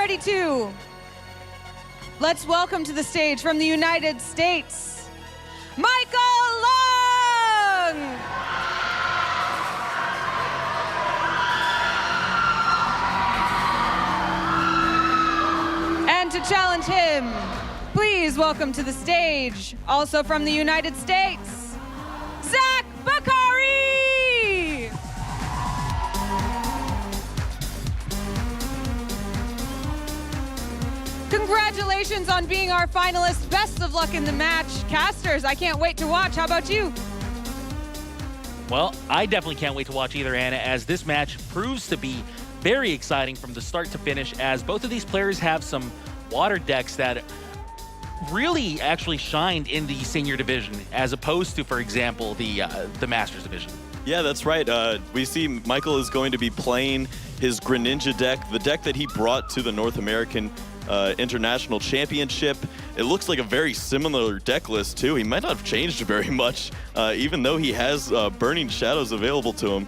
ready to. Let's welcome to the stage from the United States, Michael Long! And to challenge him, please welcome to the stage, also from the United States, Zach Bakari! Congratulations on being our finalist. Best of luck in the match. Casters, I can't wait to watch. How about you? Well, I definitely can't wait to watch either, Anna, as this match proves to be very exciting from the start to finish, as both of these players have some water decks that really actually shined in the senior division, as opposed to, for example, the Masters division. Yeah, that's right. We see Michael is going to be playing his Greninja deck, the deck that he brought to the North American International Championship. It looks like a very similar deck list too. He might not have changed very much, even though he has Burning Shadows available to him.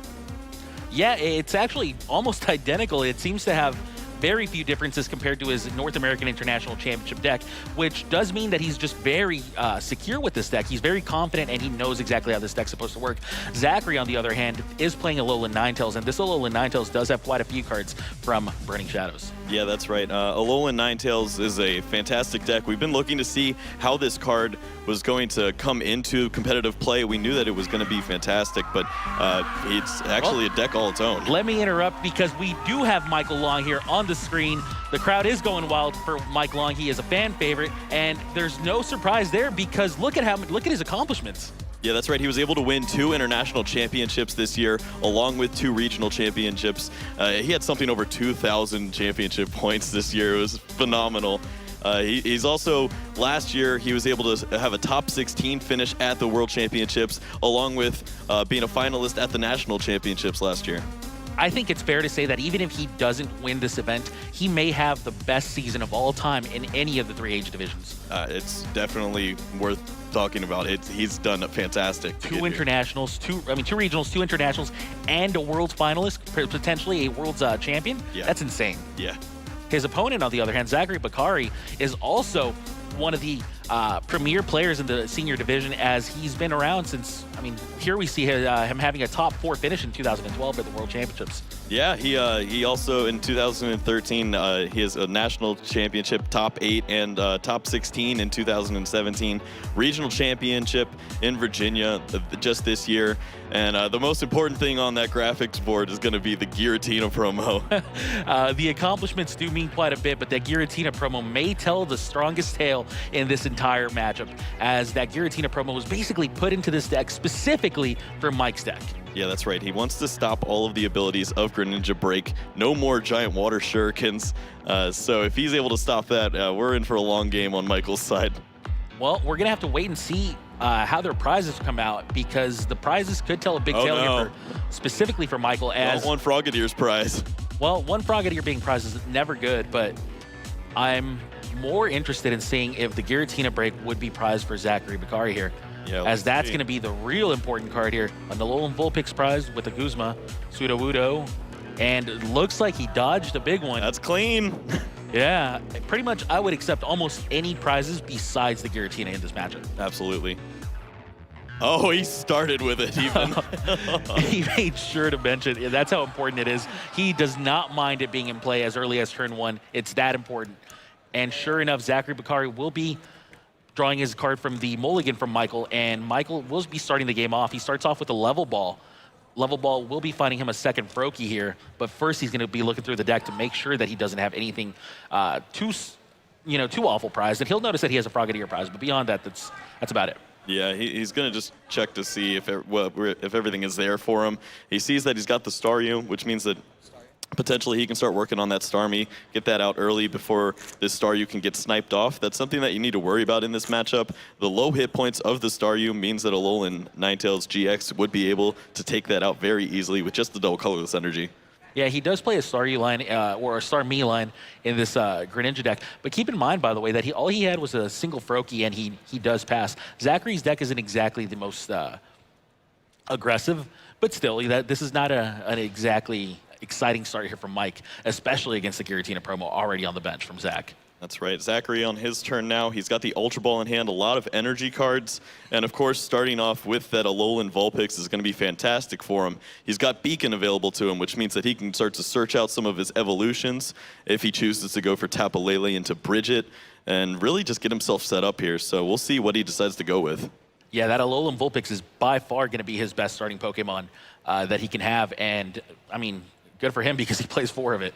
Yeah, it's actually almost identical. It seems to have very few differences compared to his North American International Championship deck, which does mean that he's just very secure with this deck. He's very confident, and he knows exactly how this deck's supposed to work. Zachary, on the other hand, is playing Alolan Ninetales, and this Alolan Ninetales does have quite a few cards from Burning Shadows. Yeah, that's right. Alolan Ninetales is a fantastic deck. We've been looking to see how this card was going to come into competitive play. We knew that it was going to be fantastic, but it's actually a deck all its own. Let me interrupt, because we do have Michael Long here on the screen. The crowd is going wild for Mike Long. He is a fan favorite, and there's no surprise there, because look at his accomplishments. Yeah, that's right. He was able to win 2 international championships this year, along with 2 regional championships. He had something over 2,000 championship points this year. It was phenomenal. He's also, last year, he was able to have a top 16 finish at the World Championships, along with being a finalist at the National Championships last year. I think it's fair to say that even if he doesn't win this event, he may have the best season of all time in any of the 3 age divisions. It's definitely worth talking about. He's done fantastic. 2 internationals, 2 regionals, 2 internationals, and a world's finalist, potentially a world's champion. Yeah. That's insane. Yeah. His opponent, on the other hand, Zachary Bakari, is also one of the premier players in the senior division, as he's been around since, here we see him having a top 4 finish in 2012 at the World Championships. Yeah, he also in 2013 he has a national championship top 8 and top 16 in 2017, regional championship in Virginia just this year, and the most important thing on that graphics board is going to be the Giratina promo. The accomplishments do mean quite a bit, but that Giratina promo may tell the strongest tale in this entire matchup, as that Giratina promo was basically put into this deck specifically for Mike's deck. Yeah, that's right. He wants to stop all of the abilities of Greninja Break. No more giant water shurikens. So if he's able to stop that, we're in for a long game on Michael's side. Well, we're going to have to wait and see how their prizes come out, because the prizes could tell a big tale here specifically for Michael. As one Frogadier's prize. Well, one Frogadier being prized is never good, but I'm more interested in seeing if the Giratina Break would be prized for Zachary Bakari here. Yeah, as that's going to be the real important card here. A Alolan Vulpix prize with a Guzma, Sudowoodo, and it looks like he dodged a big one. That's clean. Yeah, pretty much I would accept almost any prizes besides the Giratina in this matchup. Absolutely. Oh, he started with it even. He made sure to mention it. That's how important it is. He does not mind it being in play as early as turn 1. It's that important. And sure enough, Zachary Bakari will be drawing his card from the mulligan from Michael, and Michael will be starting the game off. He starts off with a level ball. Level ball will be finding him a second Froakie here, but first he's going to be looking through the deck to make sure that he doesn't have anything too awful prized. And he'll notice that he has a Frogadier prize, but beyond that, that's about it. Yeah, he's going to just check to see if everything is there for him. He sees that he's got the Staryu, which means that potentially he can start working on that Starmie, get that out early before this Staryu can get sniped off. That's something that you need to worry about in this matchup. The low hit points of the Staryu means that Alolan Ninetales GX would be able to take that out very easily with just the double colorless energy. Yeah, he does play a Staryu line or a Starmie line in this Greninja deck. But keep in mind, by the way, that all he had was a single Froakie, and he does pass. Zachary's deck isn't exactly the most aggressive, but still, this is not an exactly exciting start here from Mike, especially against the Giratina promo already on the bench from Zach. That's right. Zachary on his turn now. He's got the Ultra Ball in hand, a lot of energy cards. And of course, starting off with that Alolan Vulpix is going to be fantastic for him. He's got Beacon available to him, which means that he can start to search out some of his evolutions if he chooses to go for Tapu Lele into Bridget and really just get himself set up here. So we'll see what he decides to go with. Yeah, that Alolan Vulpix is by far going to be his best starting Pokemon that he can have. And, I mean, good for him because he plays 4 of it.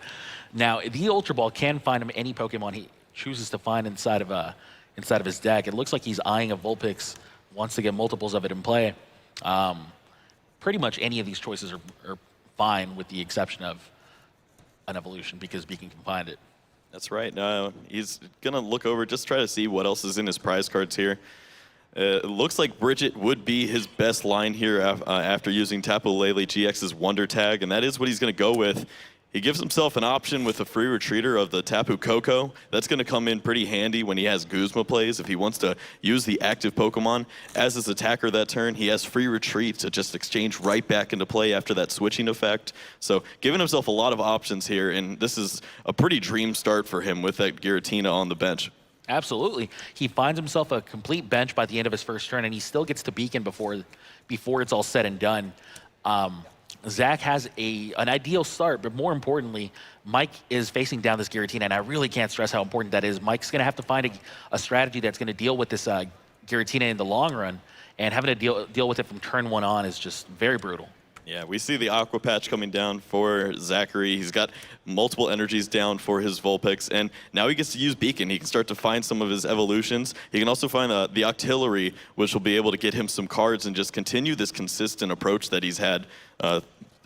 Now, the Ultra Ball can find him any Pokemon he chooses to find inside of his deck. It looks like he's eyeing a Vulpix, wants to get multiples of it in play. Pretty much any of these choices are fine with the exception of an evolution because Beacon can find it. That's right. He's going to look over, just try to see what else is in his prize cards here. It looks like Bridget would be his best line here after using Tapu Lele GX's Wonder Tag, and that is what he's going to go with. He gives himself an option with a free retreater of the Tapu Koko. That's going to come in pretty handy when he has Guzma plays. If he wants to use the active Pokemon as his attacker that turn, he has free retreat to just exchange right back into play after that switching effect. So giving himself a lot of options here, and this is a pretty dream start for him with that Giratina on the bench. Absolutely. He finds himself a complete bench by the end of his first turn, and he still gets to Beacon before it's all said and done. Zach has an ideal start, but more importantly, Mike is facing down this Giratina, and I really can't stress how important that is. Mike's going to have to find a strategy that's going to deal with this Giratina in the long run, and having to deal with it from turn 1 on is just very brutal. Yeah, we see the Aqua Patch coming down for Zachary. He's got multiple energies down for his Vulpix, and now he gets to use Beacon. He can start to find some of his evolutions. He can also find the Octillery, which will be able to get him some cards and just continue this consistent approach that he's had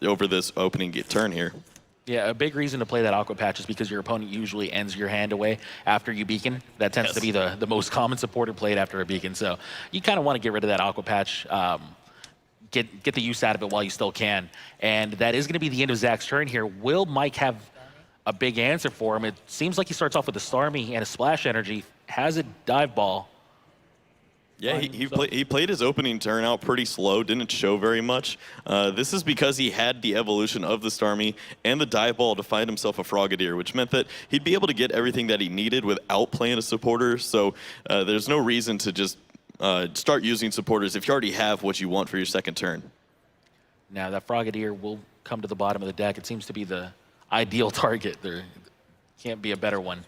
over this opening turn here. Yeah, a big reason to play that Aqua Patch is because your opponent usually ends your hand away after you Beacon. That tends to be the most common supporter played after a Beacon, so you kind of want to get rid of that Aqua Patch. Get the use out of it while you still can. And that is going to be the end of Zach's turn here. Will Mike have a big answer for him? It seems like he starts off with a Starmie and a Splash Energy, has a Dive Ball. Yeah, he played his opening turn out pretty slow, didn't show very much. This is because he had the evolution of the Starmie and the Dive Ball to find himself a Frogadier, which meant that he'd be able to get everything that he needed without playing a supporter. So there's no reason to just start using supporters if you already have what you want for your second turn. Now that Frogadier will come to the bottom of the deck. It seems to be the ideal target. There can't be a better one.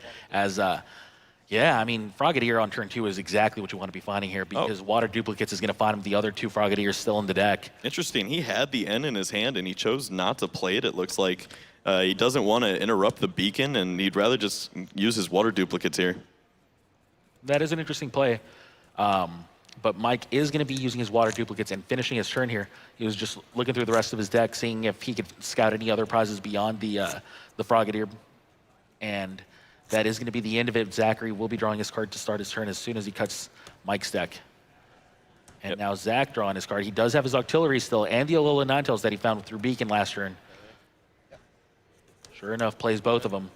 Yeah, I mean, Frogadier on turn 2 is exactly what you want to be finding here because Water Duplicates is going to find him the other 2 Frogadiers still in the deck. Interesting. He had the N in his hand and he chose not to play it. It looks like he doesn't want to interrupt the Beacon and he'd rather just use his Water Duplicates here. That is an interesting play. But Mike is going to be using his Water Duplicates and finishing his turn here. He was just looking through the rest of his deck, seeing if he could scout any other prizes beyond the Frogadier. And that is going to be the end of it. Zachary will be drawing his card to start his turn as soon as he cuts Mike's deck. And now Zach drawing his card. He does have his Octillery still and the Alola Ninetales that he found through Beacon last turn. Sure enough, plays both of them.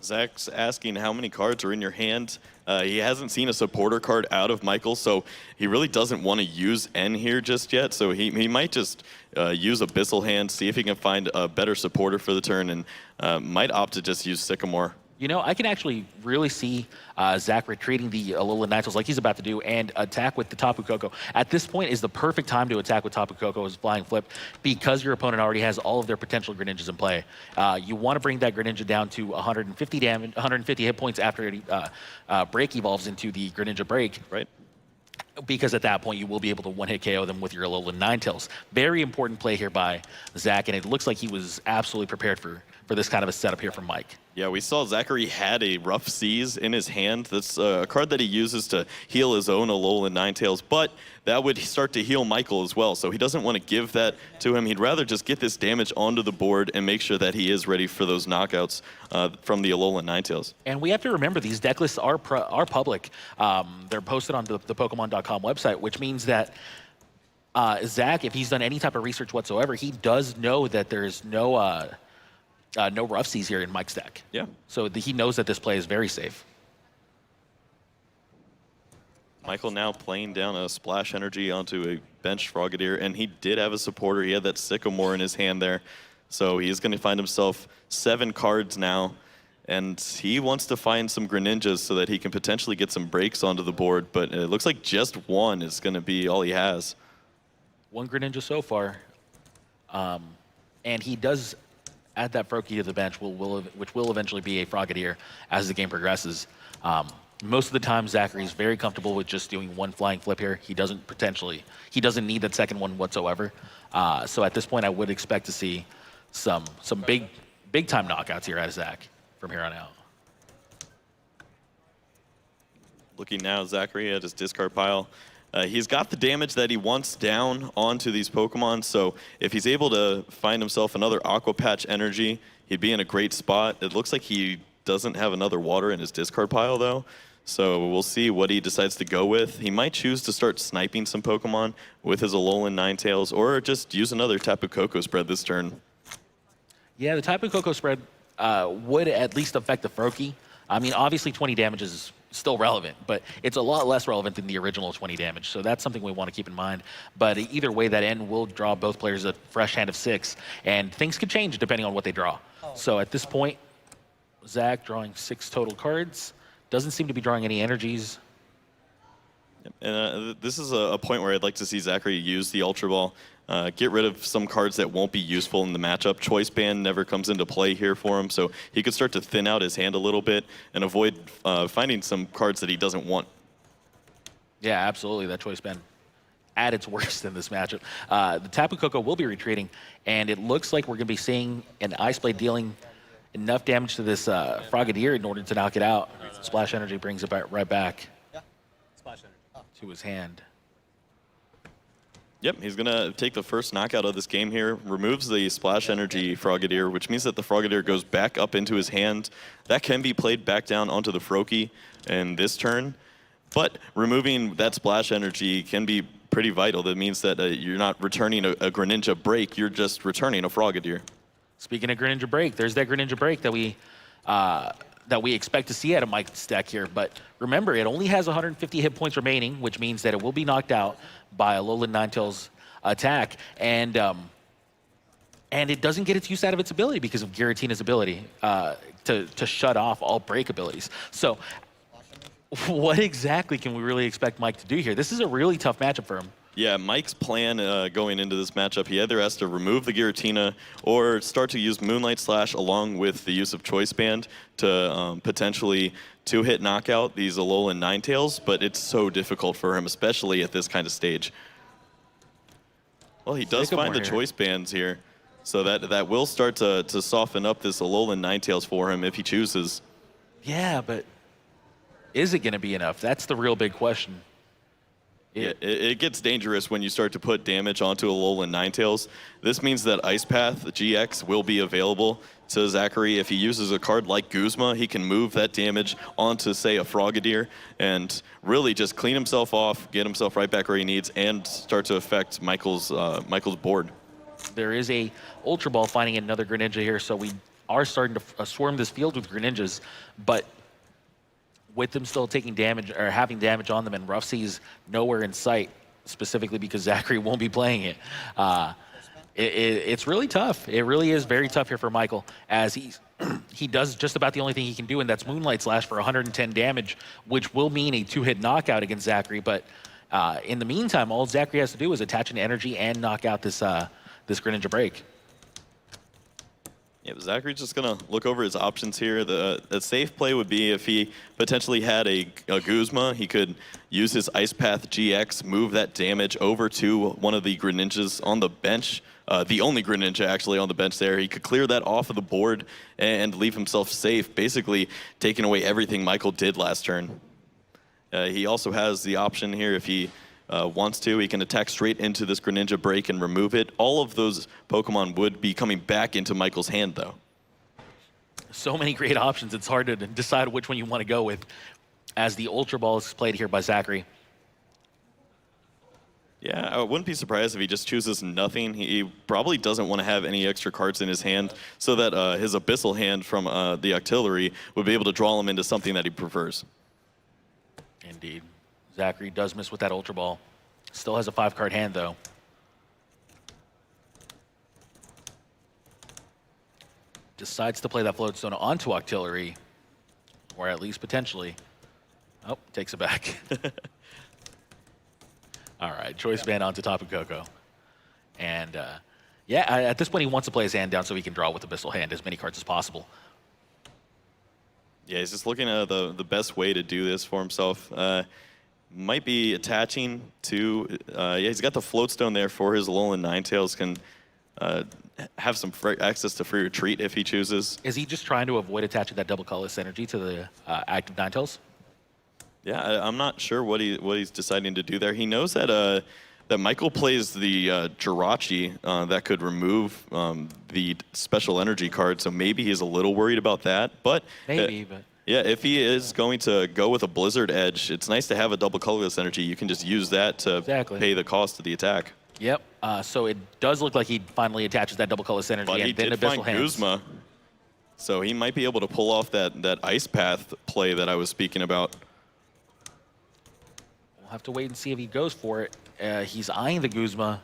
Zach's asking how many cards are in your hand. He hasn't seen a supporter card out of Michael, so he really doesn't want to use N here just yet. So he might just use Abyssal Hand, see if he can find a better supporter for the turn, and might opt to just use Sycamore. You know, I can actually really see Zach retreating the Alolan Ninetales like he's about to do and attack with the Tapu Koko. At this point is the perfect time to attack with Tapu Koko as Flying Flip because your opponent already has all of their potential Greninjas in play. You want to bring that Greninja down to 150 damage, 150 hit points after it Break evolves into the Greninja Break. Right. Because at that point, you will be able to one-hit KO them with your Alolan Ninetales. Very important play here by Zach, and it looks like he was absolutely prepared for this kind of a setup here from Mike. Yeah, we saw Zachary had a Rough Seas in his hand. That's a card that he uses to heal his own Alolan Ninetales, but that would start to heal Michael as well, so he doesn't want to give that to him. He'd rather just get this damage onto the board and make sure that he is ready for those knockouts from the Alolan Ninetales. And we have to remember these deck lists are public. They're posted on the Pokemon.com website, which means that Zach, if he's done any type of research whatsoever, he does know that there's no Rough Seas here in Mike's deck. Yeah. So he knows that this play is very safe. Michael now playing down a Splash Energy onto a bench Frogadier, and he did have a supporter. He had that Sycamore in his hand there. So he's going to find himself 7 cards now, and he wants to find some Greninjas so that he can potentially get some breaks onto the board, but it looks like just 1 is going to be all he has. 1 Greninja so far. And he does add that Froakie to the bench, which will eventually be a Frogadier as the game progresses. Most of the time, Zachary's very comfortable with just doing 1 flying flip here. He doesn't need that second one whatsoever. So at this point, I would expect to see some big time knockouts here out of Zach from here on out. Looking now, Zachary at his discard pile. He's got the damage that he wants down onto these Pokemon, so if he's able to find himself another Aqua Patch Energy, he'd be in a great spot. It looks like he doesn't have another water in his discard pile, though, so we'll see what he decides to go with. He might choose to start sniping some Pokemon with his Alolan Ninetales, or just use another Tapu Koko spread this turn. Yeah, the Tapu Koko spread would at least affect the Froakie. I mean, obviously 20 damage is still relevant, but it's a lot less relevant than the original 20 damage, so that's something we want to keep in mind. But either way, that end will draw both players a fresh hand of 6, and things could change depending on what they draw. So at this point, Zach drawing 6 total cards, doesn't seem to be drawing any energies. And this is a point where I'd like to see Zachary use the Ultra Ball. Get rid of some cards that won't be useful in the matchup. Choice Band never comes into play here for him, so he could start to thin out his hand a little bit and avoid finding some cards that he doesn't want. Yeah, absolutely. That Choice Band at its worst in this matchup. The Tapu Koko will be retreating, and it looks like we're going to be seeing an Ice Blade dealing enough damage to this Frogadier in order to knock it out. Splash Energy brings it right back to his hand. Yep, he's going to take the first knockout of this game here, removes the Splash Energy Frogadier, which means that the Frogadier goes back up into his hand. That can be played back down onto the Froakie in this turn, but removing that Splash Energy can be pretty vital. That means that you're not returning a Greninja break, you're just returning a Frogadier. Speaking of Greninja break, there's that Greninja break that we expect to see out of Mike's deck here. But remember, it only has 150 hit points remaining, which means that it will be knocked out by a Alolan Ninetales attack. And it doesn't get its use out of its ability because of Giratina's ability to shut off all break abilities. So what exactly can we really expect Mike to do here? This is a really tough matchup for him. Yeah, Mike's plan going into this matchup, he either has to remove the Giratina or start to use Moonlight Slash along with the use of Choice Band to potentially 2-hit knockout these Alolan Ninetales, but it's so difficult for him, especially at this kind of stage. Well, he does find the Choice Bands here, so that will start to soften up this Alolan Ninetales for him if he chooses. Yeah, but is it going to be enough? That's the real big question. Yeah, it gets dangerous when you start to put damage onto Alolan Ninetales. This means that Ice Path GX will be available to Zachary. If he uses a card like Guzma, he can move that damage onto, say, a Frogadier and really just clean himself off, get himself right back where he needs, and start to affect Michael's board. There is a Ultra Ball finding another Greninja here, so we are starting to swarm this field with Greninjas, but with them still taking damage or having damage on them and Rough Seas nowhere in sight, specifically because Zachary won't be playing it. It's really tough. It really is very tough here for Michael, as he does just about the only thing he can do, and that's Moonlight Slash for 110 damage, which will mean a 2-hit knockout against Zachary. But in the meantime, all Zachary has to do is attach an energy and knock out this Greninja break. Yeah, Zachary's just going to look over his options here. The safe play would be if he potentially had a Guzma, he could use his Ice Path GX, move that damage over to one of the Greninjas on the bench. The only Greninja actually on the bench there. He could clear that off of the board and leave himself safe, basically taking away everything Michael did last turn. He also has the option here if he wants to. He can attack straight into this Greninja break and remove it. All of those Pokemon would be coming back into Michael's hand, though. So many great options. It's hard to decide which one you want to go with, as the Ultra Ball is played here by Zachary. Yeah, I wouldn't be surprised if he just chooses nothing. He probably doesn't want to have any extra cards in his hand, so that his Abyssal hand from the Octillery would be able to draw him into something that he prefers. Indeed. Zachary does miss with that Ultra Ball. Still has a 5-card hand, though. Decides to play that Floatstone onto Octillery, or at least potentially. Oh, takes it back. All right, Choice Band onto Tapu Koko. And yeah, at this point, he wants to play his hand down so he can draw with the Abyssal Hand as many cards as possible. Yeah, he's just looking at the best way to do this for himself. Might be attaching to, yeah, he's got the Floatstone there for his Alolan Ninetales, can have some access to free retreat if he chooses. Is he just trying to avoid attaching that double colorless energy to the active Ninetales? Yeah, I'm not sure what he's deciding to do there. He knows that that Michael plays the Jirachi that could remove the special energy card, so maybe he's a little worried about that. But maybe, but yeah, if he is going to go with a Blizzard Edge, it's nice to have a double colorless energy. You can just use that to pay the cost of the attack. Yep. So it does look like he finally attaches that double colorless energy, but and he then did Abyssal find Hands. Guzma, so he might be able to pull off that Ice Path play that I was speaking about. We'll have to wait and see if he goes for it. He's eyeing the Guzma.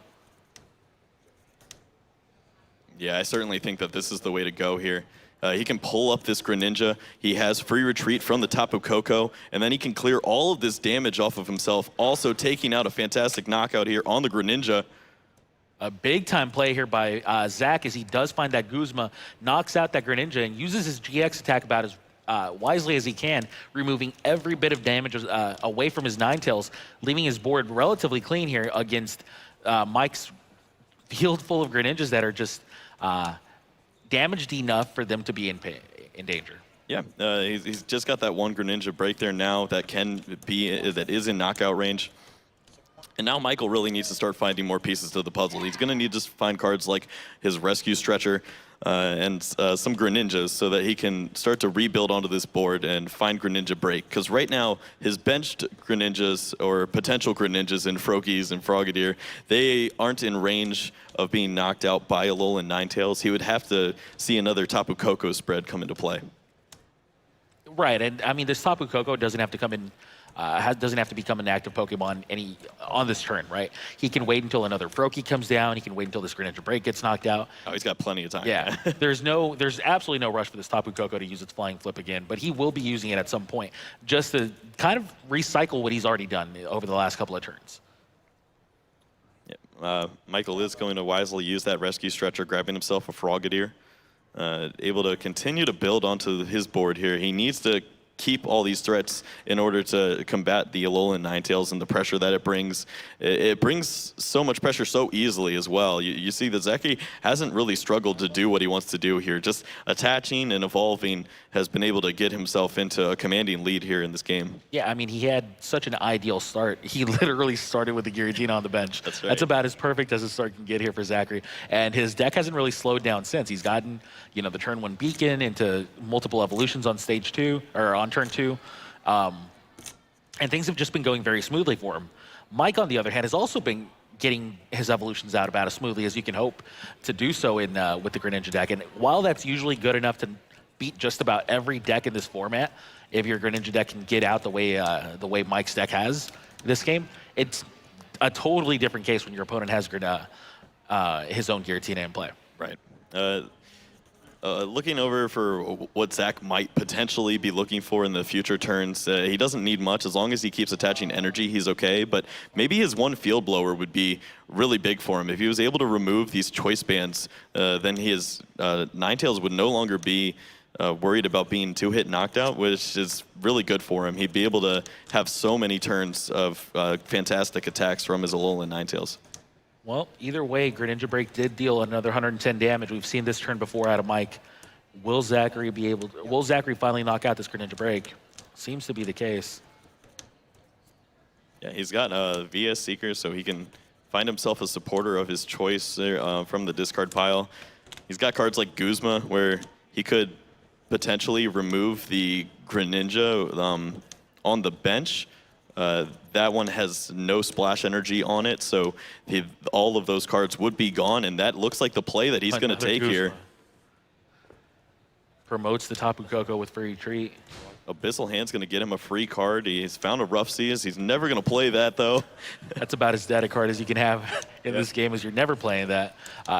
Yeah, I certainly think that this is the way to go here. He can pull up this Greninja. He has free retreat from the Tapu Koko, and then he can clear all of this damage off of himself, also taking out a fantastic knockout here on the Greninja. A big-time play here by Zach as he does find that Guzma, knocks out that Greninja, and uses his GX attack about as wisely as he can, removing every bit of damage away from his Ninetales, leaving his board relatively clean here against Mike's field full of Greninjas that are just damaged enough for them to be in danger. Yeah, he's just got that one Greninja break there now that is in knockout range. And now Michael really needs to start finding more pieces to the puzzle. He's going to need to find cards like his Rescue Stretcher and some Greninjas so that he can start to rebuild onto this board and find Greninja break. Because right now, his benched Greninjas or potential Greninjas in Froakies and Frogadier, they aren't in range of being knocked out by Alolan Ninetales. He would have to see another Tapu Koko spread come into play. Right, and I mean, this Tapu Koko doesn't have to come in. Doesn't have to become an active Pokemon on this turn, right? He can wait until another Froakie comes down. He can wait until this Greninja break gets knocked out. Oh, he's got plenty of time. Yeah, there's absolutely no rush for this Tapu Koko to use its flying flip again, but he will be using it at some point just to kind of recycle what he's already done over the last couple of turns. Yeah. Michael is going to wisely use that Rescue Stretcher, grabbing himself a Frogadier. Able to continue to build onto his board here. He needs to keep all these threats in order to combat the Alolan Ninetales and the pressure that it brings. It brings so much pressure so easily as well. You see that Zeki hasn't really struggled to do what he wants to do here. Just attaching and evolving has been able to get himself into a commanding lead here in this game. Yeah, I mean, he had such an ideal start. He literally started with the Giratina on the bench. That's right. That's about as perfect as a start can get here for Zachary. And his deck hasn't really slowed down since. He's gotten, you know, the turn 1 Beacon into multiple evolutions on stage 2, or on turn 2. And things have just been going very smoothly for him. Mike, on the other hand, has also been getting his evolutions out about as smoothly as you can hope to do so in with the Greninja deck. And while that's usually good enough to beat just about every deck in this format, if your Greninja deck can get out the way Mike's deck has this game, it's a totally different case when your opponent has his own Giratina in play. Right. Looking over for what Zach might potentially be looking for in the future turns, he doesn't need much. As long as he keeps attaching energy, he's okay. But maybe his one Field Blower would be really big for him. If he was able to remove these choice bands, then his Ninetales would no longer be worried about being 2-hit knocked out, which is really good for him. He'd be able to have so many turns of fantastic attacks from his Alolan Ninetales. Well, either way, Greninja Break did deal another 110 damage. We've seen this turn before out of Mike. Will Zachary finally knock out this Greninja Break? Seems to be the case. Yeah, he's got VS Seeker, so he can find himself a supporter of his choice from the discard pile. He's got cards like Guzma, where he could potentially remove the Greninja on the bench. That one has no splash energy on it, so all of those cards would be gone, and that looks like the play that he's going to take here. Promotes the Tapu Koko with free retreat. Abyssal Hand's going to get him a free card. He's found a Rough Seas. He's never going to play that, though. That's about as dead a card as you can have in this game, as you're never playing that.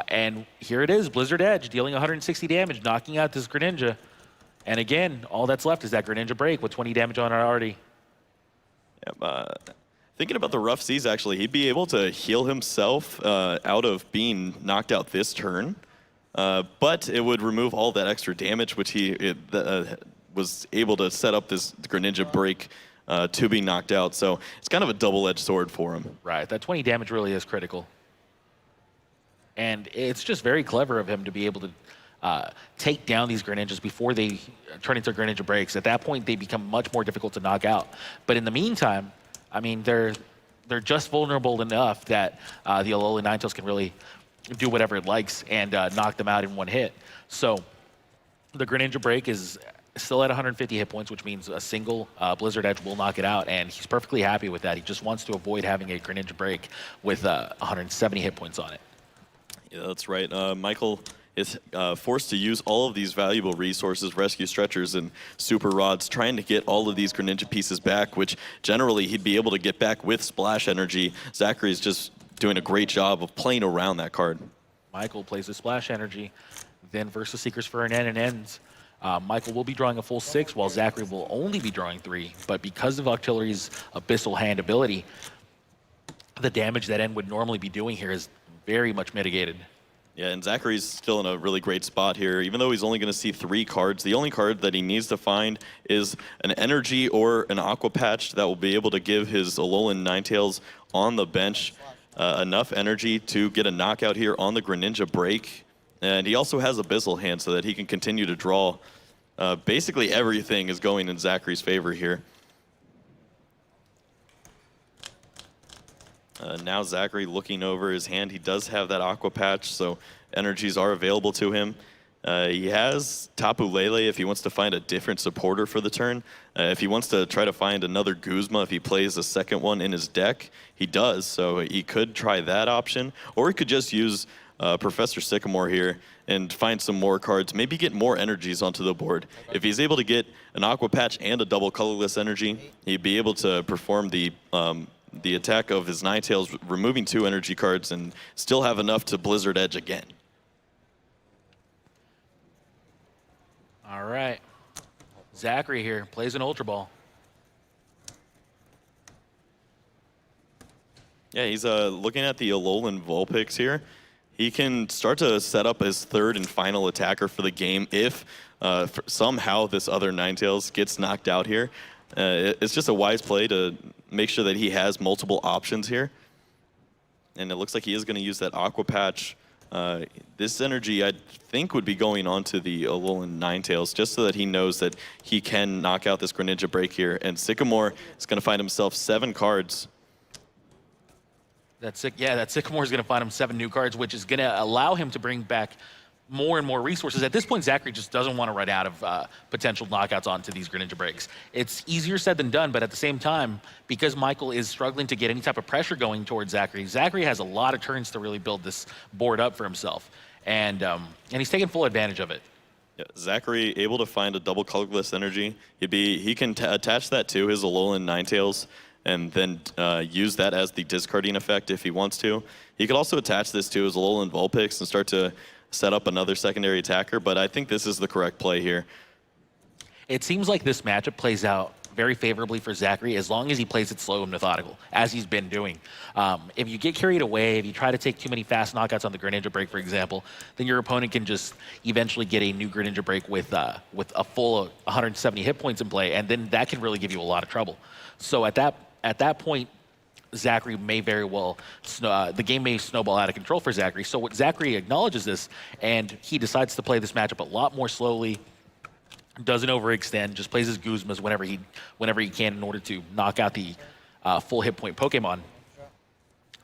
And here it is, Blizzard Edge, dealing 160 damage, knocking out this Greninja. And again, all that's left is that Greninja break with 20 damage on it already. Thinking about the Rough Seas, actually, he'd be able to heal himself out of being knocked out this turn. But it would remove all that extra damage, which he was able to set up this Greninja break to be knocked out. So it's kind of a double-edged sword for him. Right, that 20 damage really is critical. And it's just very clever of him to be able to take down these Greninjas before they turn into Greninja breaks. At that point, they become much more difficult to knock out. But in the meantime, I mean, they're just vulnerable enough that the Alolan Ninetales can really do whatever it likes and knock them out in one hit. So the Greninja break is still at 150 hit points, which means a single Blizzard Edge will knock it out, and he's perfectly happy with that. He just wants to avoid having a Greninja break with 170 hit points on it. Yeah, that's right. Michael is forced to use all of these valuable resources, rescue stretchers and super rods, trying to get all of these Greninja pieces back, which generally he'd be able to get back with splash energy. Zachary's just doing a great job of playing around that card. Michael plays the splash energy, then versus Seekers for an N and ends. Michael will be drawing a full 6, while Zachary will only be drawing 3. But because of Octillery's Abyssal Hand ability, the damage that N would normally be doing here is very much mitigated. Yeah, and Zachary's still in a really great spot here. Even though he's only going to see 3 cards, the only card that he needs to find is an Energy or an Aqua Patch that will be able to give his Alolan Ninetales on the bench enough energy to get a knockout here on the Greninja break. And he also has Abyssal Hand so that he can continue to draw. Basically everything is going in Zachary's favor here. Now Zachary looking over his hand. He does have that Aqua Patch, so energies are available to him. He has Tapu Lele if he wants to find a different supporter for the turn. If he wants to try to find another Guzma, if he plays a second one in his deck, he does. So he could try that option. Or he could just use Professor Sycamore here and find some more cards, maybe get more energies onto the board. If he's able to get an Aqua Patch and a double colorless energy, he'd be able to perform the attack of his Ninetales, removing 2 energy cards and still have enough to Blizzard Edge again. All right. Zachary here plays an Ultra Ball. Yeah, he's looking at the Alolan Vulpix here. He can start to set up his 3rd and final attacker for the game if somehow this other Ninetales gets knocked out here. It's just a wise play to make sure that he has multiple options here. And it looks like he is going to use that Aqua Patch. This energy, I think, would be going on to the Alolan Ninetales just so that he knows that he can knock out this Greninja break here. And Sycamore is going to find himself 7 cards. That Sycamore is going to find him 7 new cards, which is going to allow him to bring back more and more resources. At this point, Zachary just doesn't want to run out of potential knockouts onto these Greninja breaks. It's easier said than done, but at the same time, because Michael is struggling to get any type of pressure going towards Zachary, Zachary has a lot of turns to really build this board up for himself, and he's taking full advantage of it. Yeah, Zachary able to find a double colorless energy. He can attach that to his Alolan Ninetales and then use that as the discarding effect if he wants to. He could also attach this to his Alolan Vulpix and start to set up another secondary attacker, but I think this is the correct play here. It seems like this matchup plays out very favorably for Zachary as long as he plays it slow and methodical, as he's been doing. If you get carried away, if you try to take too many fast knockouts on the Greninja break, for example, then your opponent can just eventually get a new Greninja break with a full 170 hit points in play, and then that can really give you a lot of trouble. So at that point, Zachary may very well, the game may snowball out of control for Zachary. So what Zachary acknowledges this, and he decides to play this matchup a lot more slowly, doesn't overextend, just plays his Guzmas whenever he can in order to knock out the full hit point Pokemon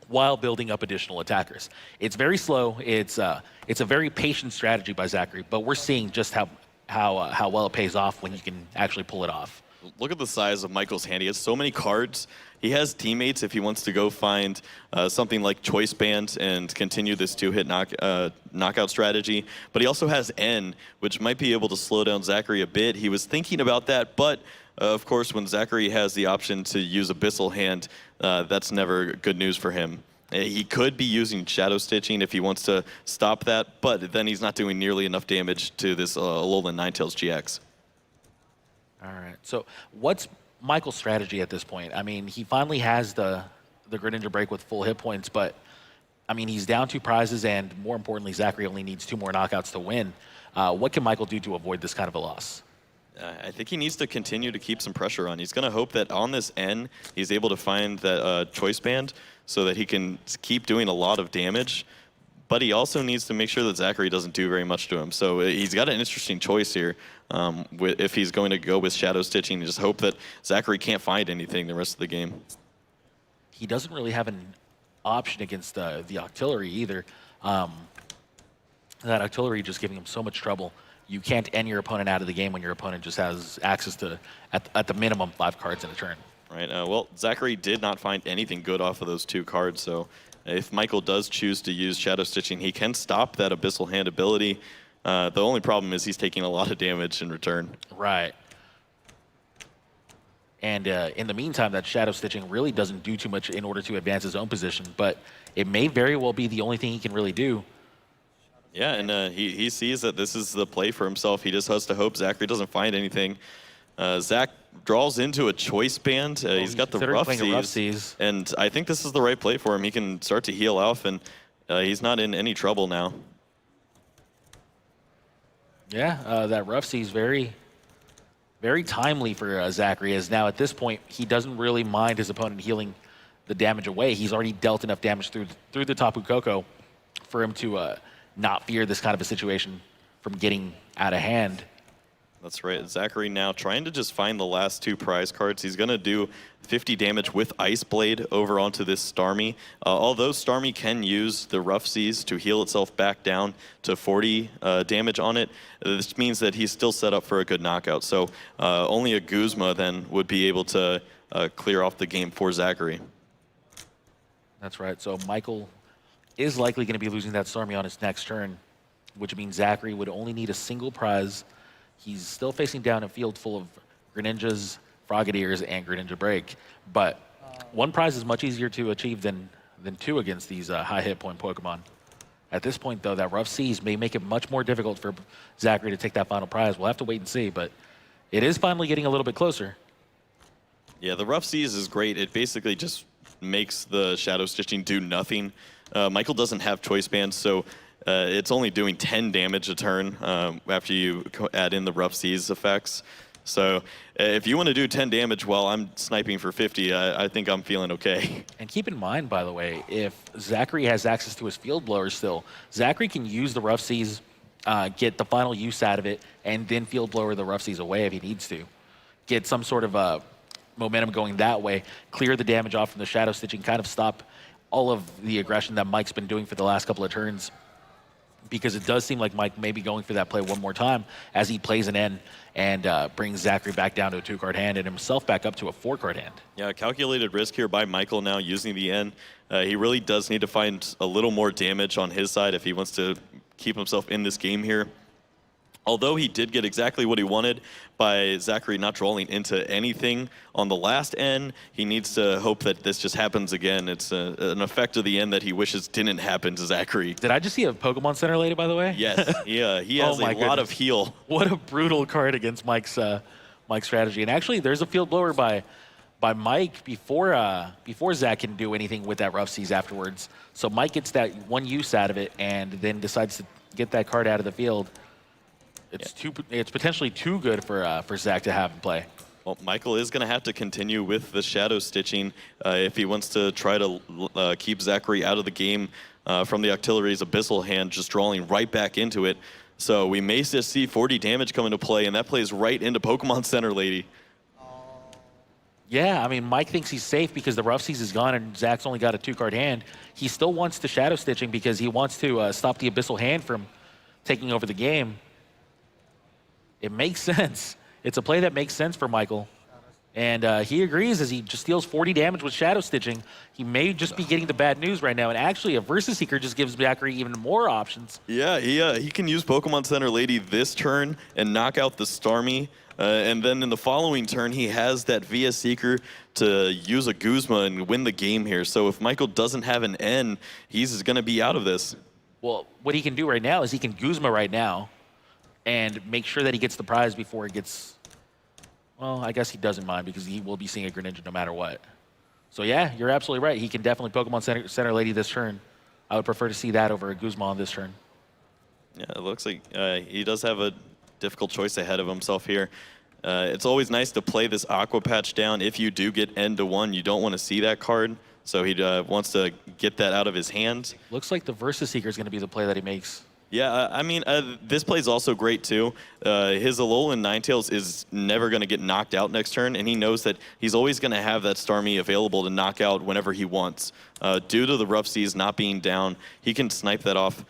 while building up additional attackers. It's very slow. It's a very patient strategy by Zachary, but we're seeing just how well it pays off when you can actually pull it off. Look at the size of Michael's hand. He has so many cards. He has teammates if he wants to go find something like Choice Band and continue this two-hit knockout strategy. But he also has N, which might be able to slow down Zachary a bit. He was thinking about that, but of course, when Zachary has the option to use Abyssal Hand, that's never good news for him. He could be using Shadow Stitching if he wants to stop that, but then he's not doing nearly enough damage to this Alolan Ninetales GX. All right. So what's Michael's strategy at this point? I mean, he finally has the Greninja break with full hit points, but I mean, he's down 2 prizes, and more importantly, Zachary only needs 2 more knockouts to win. What can Michael do to avoid this kind of a loss? I think he needs to continue to keep some pressure on. He's going to hope that on this N, he's able to find that Choice Band so that he can keep doing a lot of damage. But he also needs to make sure that Zachary doesn't do very much to him. So he's got an interesting choice here. If he's going to go with Shadow Stitching, just hope that Zachary can't find anything the rest of the game. He doesn't really have an option against the Octillery either. That Octillery just giving him so much trouble. You can't end your opponent out of the game when your opponent just has access to, at the minimum, 5 cards in a turn. Right. Well, Zachary did not find anything good off of those 2 cards, so if Michael does choose to use Shadow Stitching, he can stop that Abyssal Hand ability. The only problem is he's taking a lot of damage in return. Right. And in the meantime, that Shadow Stitching really doesn't do too much in order to advance his own position, but it may very well be the only thing he can really do. Yeah, and he sees that this is the play for himself. He just has to hope Zachary doesn't find anything. Zach draws into a Choice Band. He's got the Rough Seas, and I think this is the right play for him. He can start to heal off, and he's not in any trouble now. Yeah, that Rough Seas very, very timely for Zachary, as now at this point, he doesn't really mind his opponent healing the damage away. He's already dealt enough damage through the Tapu Koko for him to not fear this kind of a situation from getting out of hand. That's right. Zachary now trying to just find the last 2 prize cards. He's going to do 50 damage with Ice Blade over onto this Starmie. Although Starmie can use the Rough Seas to heal itself back down to 40 damage on it, this means that he's still set up for a good knockout. So only a Guzma then would be able to clear off the game for Zachary. That's right. So Michael is likely going to be losing that Starmie on his next turn, which means Zachary would only need a single prize. He's still facing down a field full of Greninjas, Frogadiers, and Greninja Break, but 1 prize is much easier to achieve than 2 against these high hit point Pokemon. At this point, though, that Rough Seas may make it much more difficult for Zachary to take that final prize. We'll have to wait and see, but it is finally getting a little bit closer. Yeah, the Rough Seas is great. It basically just makes the Shadow Stitching do nothing. Michael doesn't have Choice Bands, so it's only doing 10 damage a turn after you add in the Rough Seas effects. So if you want to do 10 damage while I'm sniping for 50, I think I'm feeling okay. And keep in mind, by the way, if Zachary has access to his Field Blower still, Zachary can use the Rough Seas, get the final use out of it, and then Field Blower the Rough Seas away if he needs to. Get some sort of momentum going that way, clear the damage off from the Shadow Stitching, kind of stop all of the aggression that Mike's been doing for the last couple of turns, because it does seem like Mike may be going for that play one more time as he plays an N and brings Zachary back down to a 2-card hand and himself back up to a 4-card hand. Yeah, calculated risk here by Michael now using the N. He really does need to find a little more damage on his side if he wants to keep himself in this game here. Although he did get exactly what he wanted by Zachary not drawing into anything on the last N, he needs to hope that this just happens again. It's an effect of the N that he wishes didn't happen to Zachary. Did I just see a Pokemon Center lady, by the way? Yes, yeah, he has a lot of heal. What a brutal card against Mike's strategy. And actually, there's a Field Blower by Mike before Zach can do anything with that Rough Seas afterwards. So Mike gets that 1 use out of it and then decides to get that card out of the field. It's potentially too good for Zach to have in play. Well, Michael is going to have to continue with the Shadow Stitching if he wants to try to keep Zachary out of the game from the Octillery's Abyssal Hand, just drawing right back into it. So we may just see 40 damage come into play, and that plays right into Pokemon Center Lady. Yeah, I mean, Mike thinks he's safe because the Rough Seas is gone and Zach's only got a 2-card hand. He still wants the Shadow Stitching because he wants to stop the Abyssal Hand from taking over the game. It makes sense. It's a play that makes sense for Michael. And he agrees as he just deals 40 damage with Shadow Stitching. He may just be getting the bad news right now. And actually, a Versus Seeker just gives Zachary even more options. Yeah, he can use Pokemon Center Lady this turn and knock out the Starmie. And then in the following turn, he has that VS Seeker to use a Guzma and win the game here. So if Michael doesn't have an N, he's going to be out of this. Well, what he can do right now is he can Guzma right now and make sure that he gets the prize before it gets... Well, I guess he doesn't mind because he will be seeing a Greninja no matter what. So yeah, you're absolutely right. He can definitely Pokemon Center Lady this turn. I would prefer to see that over a Guzma on this turn. Yeah, it looks like he does have a difficult choice ahead of himself here. It's always nice to play this Aqua Patch down. If you do get N to 1, you don't want to see that card. So he wants to get that out of his hands. Looks like the Versus Seeker is going to be the play that he makes. Yeah, I mean, this play's also great, too. His Alolan Ninetales is never going to get knocked out next turn, and he knows that he's always going to have that Starmie available to knock out whenever he wants. Due to the Rough Seas not being down, he can snipe that off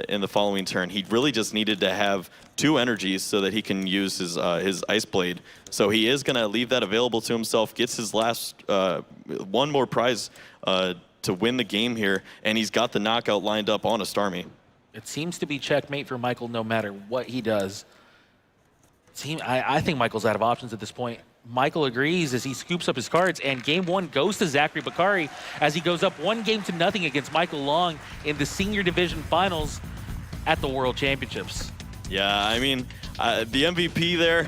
in the following turn. He really just needed to have 2 energies so that he can use his Ice Blade. So he is going to leave that available to himself, gets his last one more prize to win the game here, and he's got the knockout lined up on a Starmie. It seems to be checkmate for Michael no matter what he does. I think Michael's out of options at this point. Michael agrees as he scoops up his cards, and game 1 goes to Zachary Bakari as he goes up 1-0 against Michael Long in the Senior Division Finals at the World Championships. Yeah, I mean, the MVP there,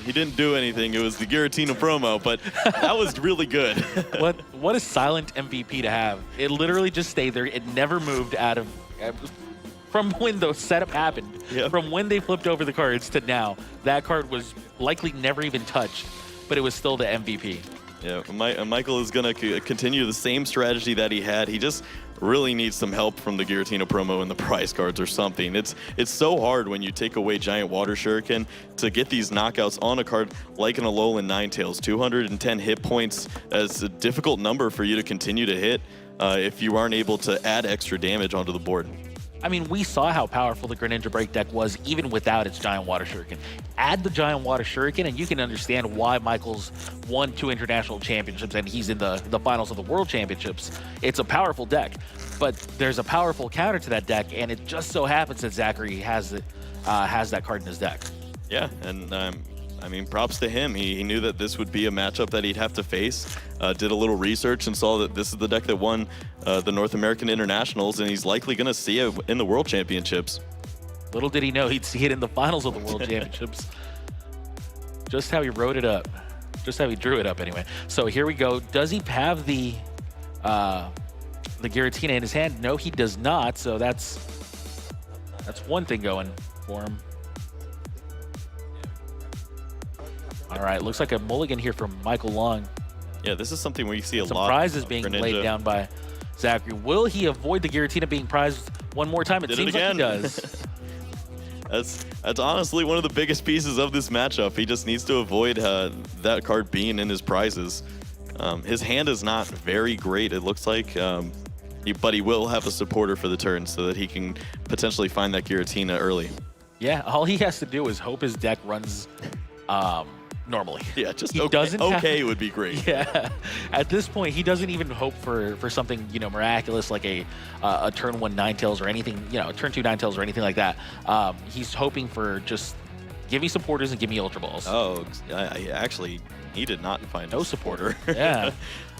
he didn't do anything. It was the Giratina promo, but that was really good. What a silent MVP to have. It literally just stayed there. It never moved out of... From when the setup happened, yep. From when they flipped over the cards to now, that card was likely never even touched, but it was still the MVP. Yeah, Michael is going to continue the same strategy that he had. He just really needs some help from the Giratina promo and the prize cards or something. It's so hard when you take away Giant Water Shuriken to get these knockouts on a card like an Alolan Ninetales. 210 hit points is a difficult number for you to continue to hit if you aren't able to add extra damage onto the board. I mean, we saw how powerful the Greninja Break deck was even without its Giant Water Shuriken. Add the Giant Water Shuriken and you can understand why Michael's won 2 international championships and he's in the finals of the World Championships. It's a powerful deck, but there's a powerful counter to that deck, and it just so happens that Zachary has that card in his deck. Yeah, and I mean, props to him. He knew that this would be a matchup that he'd have to face. Did a little research and saw that this is the deck that won the North American Internationals, and he's likely going to see it in the World Championships. Little did he know he'd see it in the finals of the World Championships. Just how he wrote it up. Just how he drew it up, anyway. So here we go. Does he have the Giratina in his hand? No, he does not. So that's one thing going for him. All right, looks like a mulligan here from Michael Long. Yeah, this is something we see a Some lot. prizes being laid down by Zachary. Will he avoid the Giratina being prized one more time? It seems like he does. That's honestly one of the biggest pieces of this matchup. He just needs to avoid that card being in his prizes. His hand is not very great, it looks like, but he will have a supporter for the turn so that he can potentially find that Giratina early. Yeah, all he has to do is hope his deck runs normally. Yeah, just doesn't okay would be great. Yeah, at this point, he doesn't even hope for something miraculous like a turn 1 Ninetales or anything, turn 2 Ninetales or anything like that. He's hoping for just give me supporters and give me Ultra Balls. Oh, actually, he did not find no a supporter. Yeah.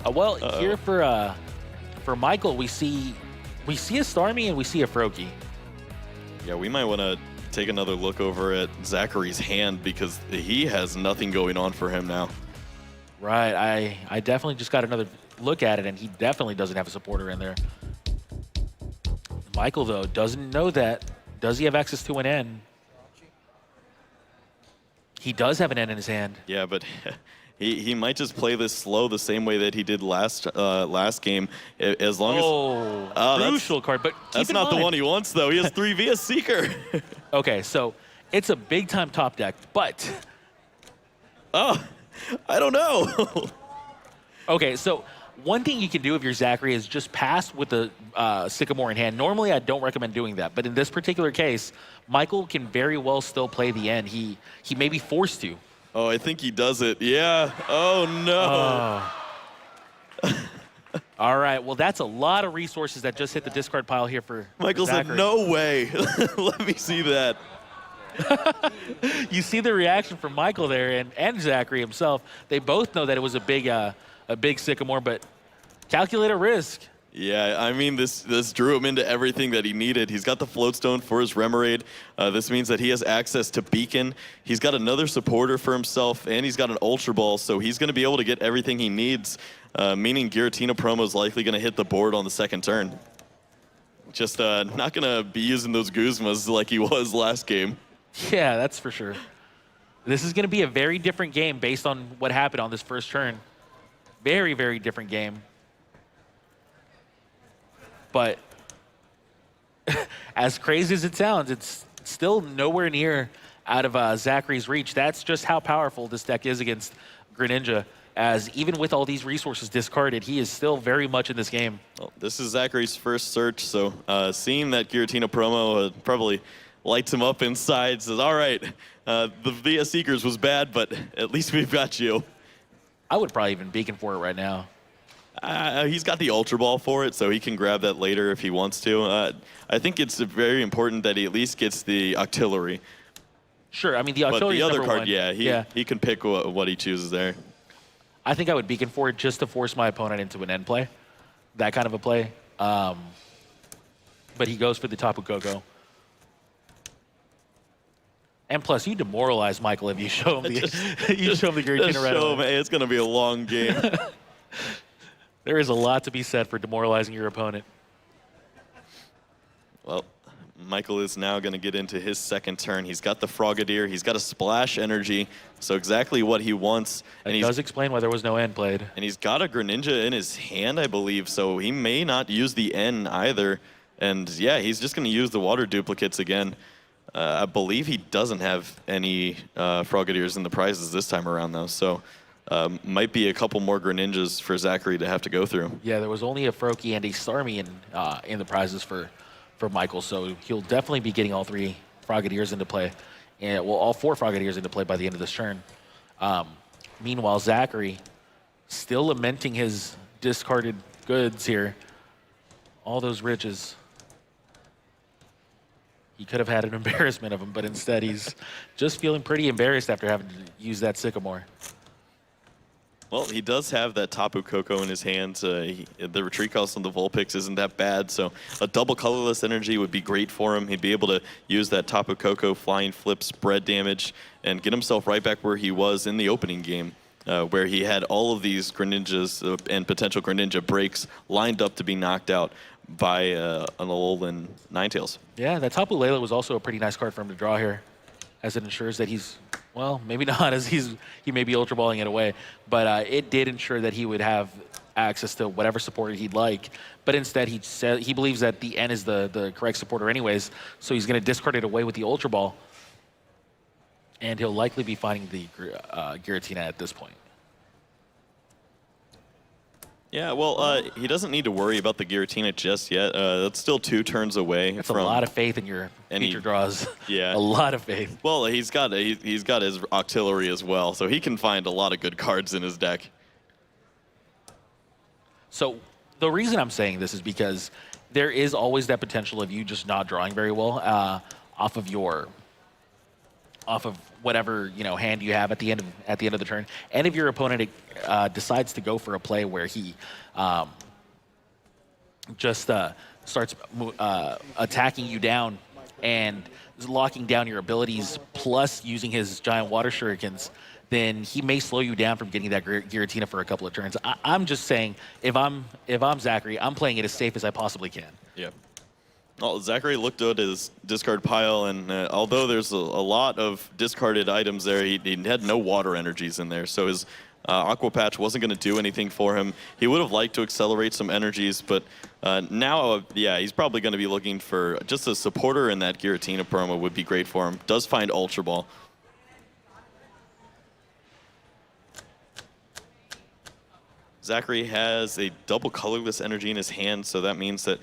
Well, here for Michael, we see a Starmie and we see a Froakie. Yeah, we might want to take another look over at Zachary's hand because he has nothing going on for him now. Right, I definitely just got another look at it, and he definitely doesn't have a supporter in there. Michael, though, doesn't know that. Does he have access to an N? He does have an N in his hand. Yeah, but he might just play this slow the same way that he did last game. As long as crucial card, but that's not the one he wants though. He has 3 via Seeker. Okay, so it's a big time top deck, but I don't know. Okay, so one thing you can do if you're Zachary is just pass with the Sycamore in hand. Normally, I don't recommend doing that, but in this particular case, Michael can very well still play the end. He may be forced to. Oh, I think he does it. Yeah. Oh, no. All right, well, that's a lot of resources that just hit the discard pile here for Michael said, Zachary. no way. Let me see that. You see the reaction from Michael there and Zachary himself. They both know that it was a big Sycamore, but calculate a risk. Yeah, I mean, this drew him into everything that he needed. He's got the Floatstone for his Remoraid. This means that he has access to Beacon. He's got another supporter for himself, and he's got an Ultra Ball, so he's going to be able to get everything he needs, meaning Giratina promo is likely going to hit the board on the second turn. Just not going to be using those Guzmas like he was last game. Yeah, that's for sure. This is going to be a very different game based on what happened on this first turn. Very, very different game. But as crazy as it sounds, it's still nowhere near out of Zachary's reach. That's just how powerful this deck is against Greninja, as even with all these resources discarded, he is still very much in this game. Well, this is Zachary's first search, so seeing that Giratina promo probably lights him up inside, says, all right, the Via Seekers was bad, but at least we've got you. I would probably even beacon for it right now. He's got the Ultra Ball for it, so he can grab that later if he wants to. I think it's very important that he at least gets the Octillery. Sure, I mean, the Octillery But the is other card, one. yeah, he can pick what he chooses there. I think I would beacon for it just to force my opponent into an end play. That kind of a play. But he goes for the Tapu Koko. And plus, you demoralize Michael if you show him the Giratina right away. Hey, it's going to be a long game. There is a lot to be said for demoralizing your opponent. Well, Michael is now going to get into his second turn. He's got the Frogadier. He's got a Splash Energy, so exactly what he wants. That does explain why there was no N played. And he's got a Greninja in his hand, I believe, so he may not use the N either. And yeah, he's just going to use the Water Duplicates again. I believe he doesn't have any Frogadiers in the prizes this time around, though, so might be a couple more Greninjas for Zachary to have to go through. Yeah, there was only a Froakie and a Starmie in the prizes for Michael, so he'll definitely be getting all three Frogadiers into play, and well, all four Frogadiers into play by the end of this turn. Meanwhile, Zachary still lamenting his discarded goods here. All those riches. He could have had an embarrassment of them, but instead he's just feeling pretty embarrassed after having to use that Sycamore. Well, he does have that Tapu Koko in his hands. The retreat cost on the Vulpix isn't that bad, so a double colorless energy would be great for him. He'd be able to use that Tapu Koko flying flip spread damage and get himself right back where he was in the opening game, where he had all of these Greninjas and potential Greninja breaks lined up to be knocked out by an Alolan Ninetales. Yeah, that Tapu Lele was also a pretty nice card for him to draw here, as it ensures that he's, well, maybe not, as he may be Ultra Balling it away, but it did ensure that he would have access to whatever supporter he'd like. But instead, he believes that the N is the correct supporter anyways, so he's going to discard it away with the Ultra Ball, and he'll likely be finding the Giratina at this point. Yeah, well, he doesn't need to worry about the Giratina just yet. That's still 2 turns away. That's a lot of faith in your future draws. Yeah. A lot of faith. Well, he's got his Octillery as well, so he can find a lot of good cards in his deck. So the reason I'm saying this is because there is always that potential of you just not drawing very well off of whatever hand you have at the end of the turn, and if your opponent decides to go for a play where he just starts attacking you down and locking down your abilities, plus using his giant water shurikens, then he may slow you down from getting that Giratina for a couple of turns. I'm just saying, if I'm Zachary, I'm playing it as safe as I possibly can. Yeah. Well, Zachary looked at his discard pile, and although there's a lot of discarded items there, he had no water energies in there, so his Aqua Patch wasn't going to do anything for him. He would have liked to accelerate some energies, but now, yeah, he's probably going to be looking for just a supporter, and that Giratina promo would be great for him. Does find Ultra Ball. Zachary has a double colorless energy in his hand, so that means that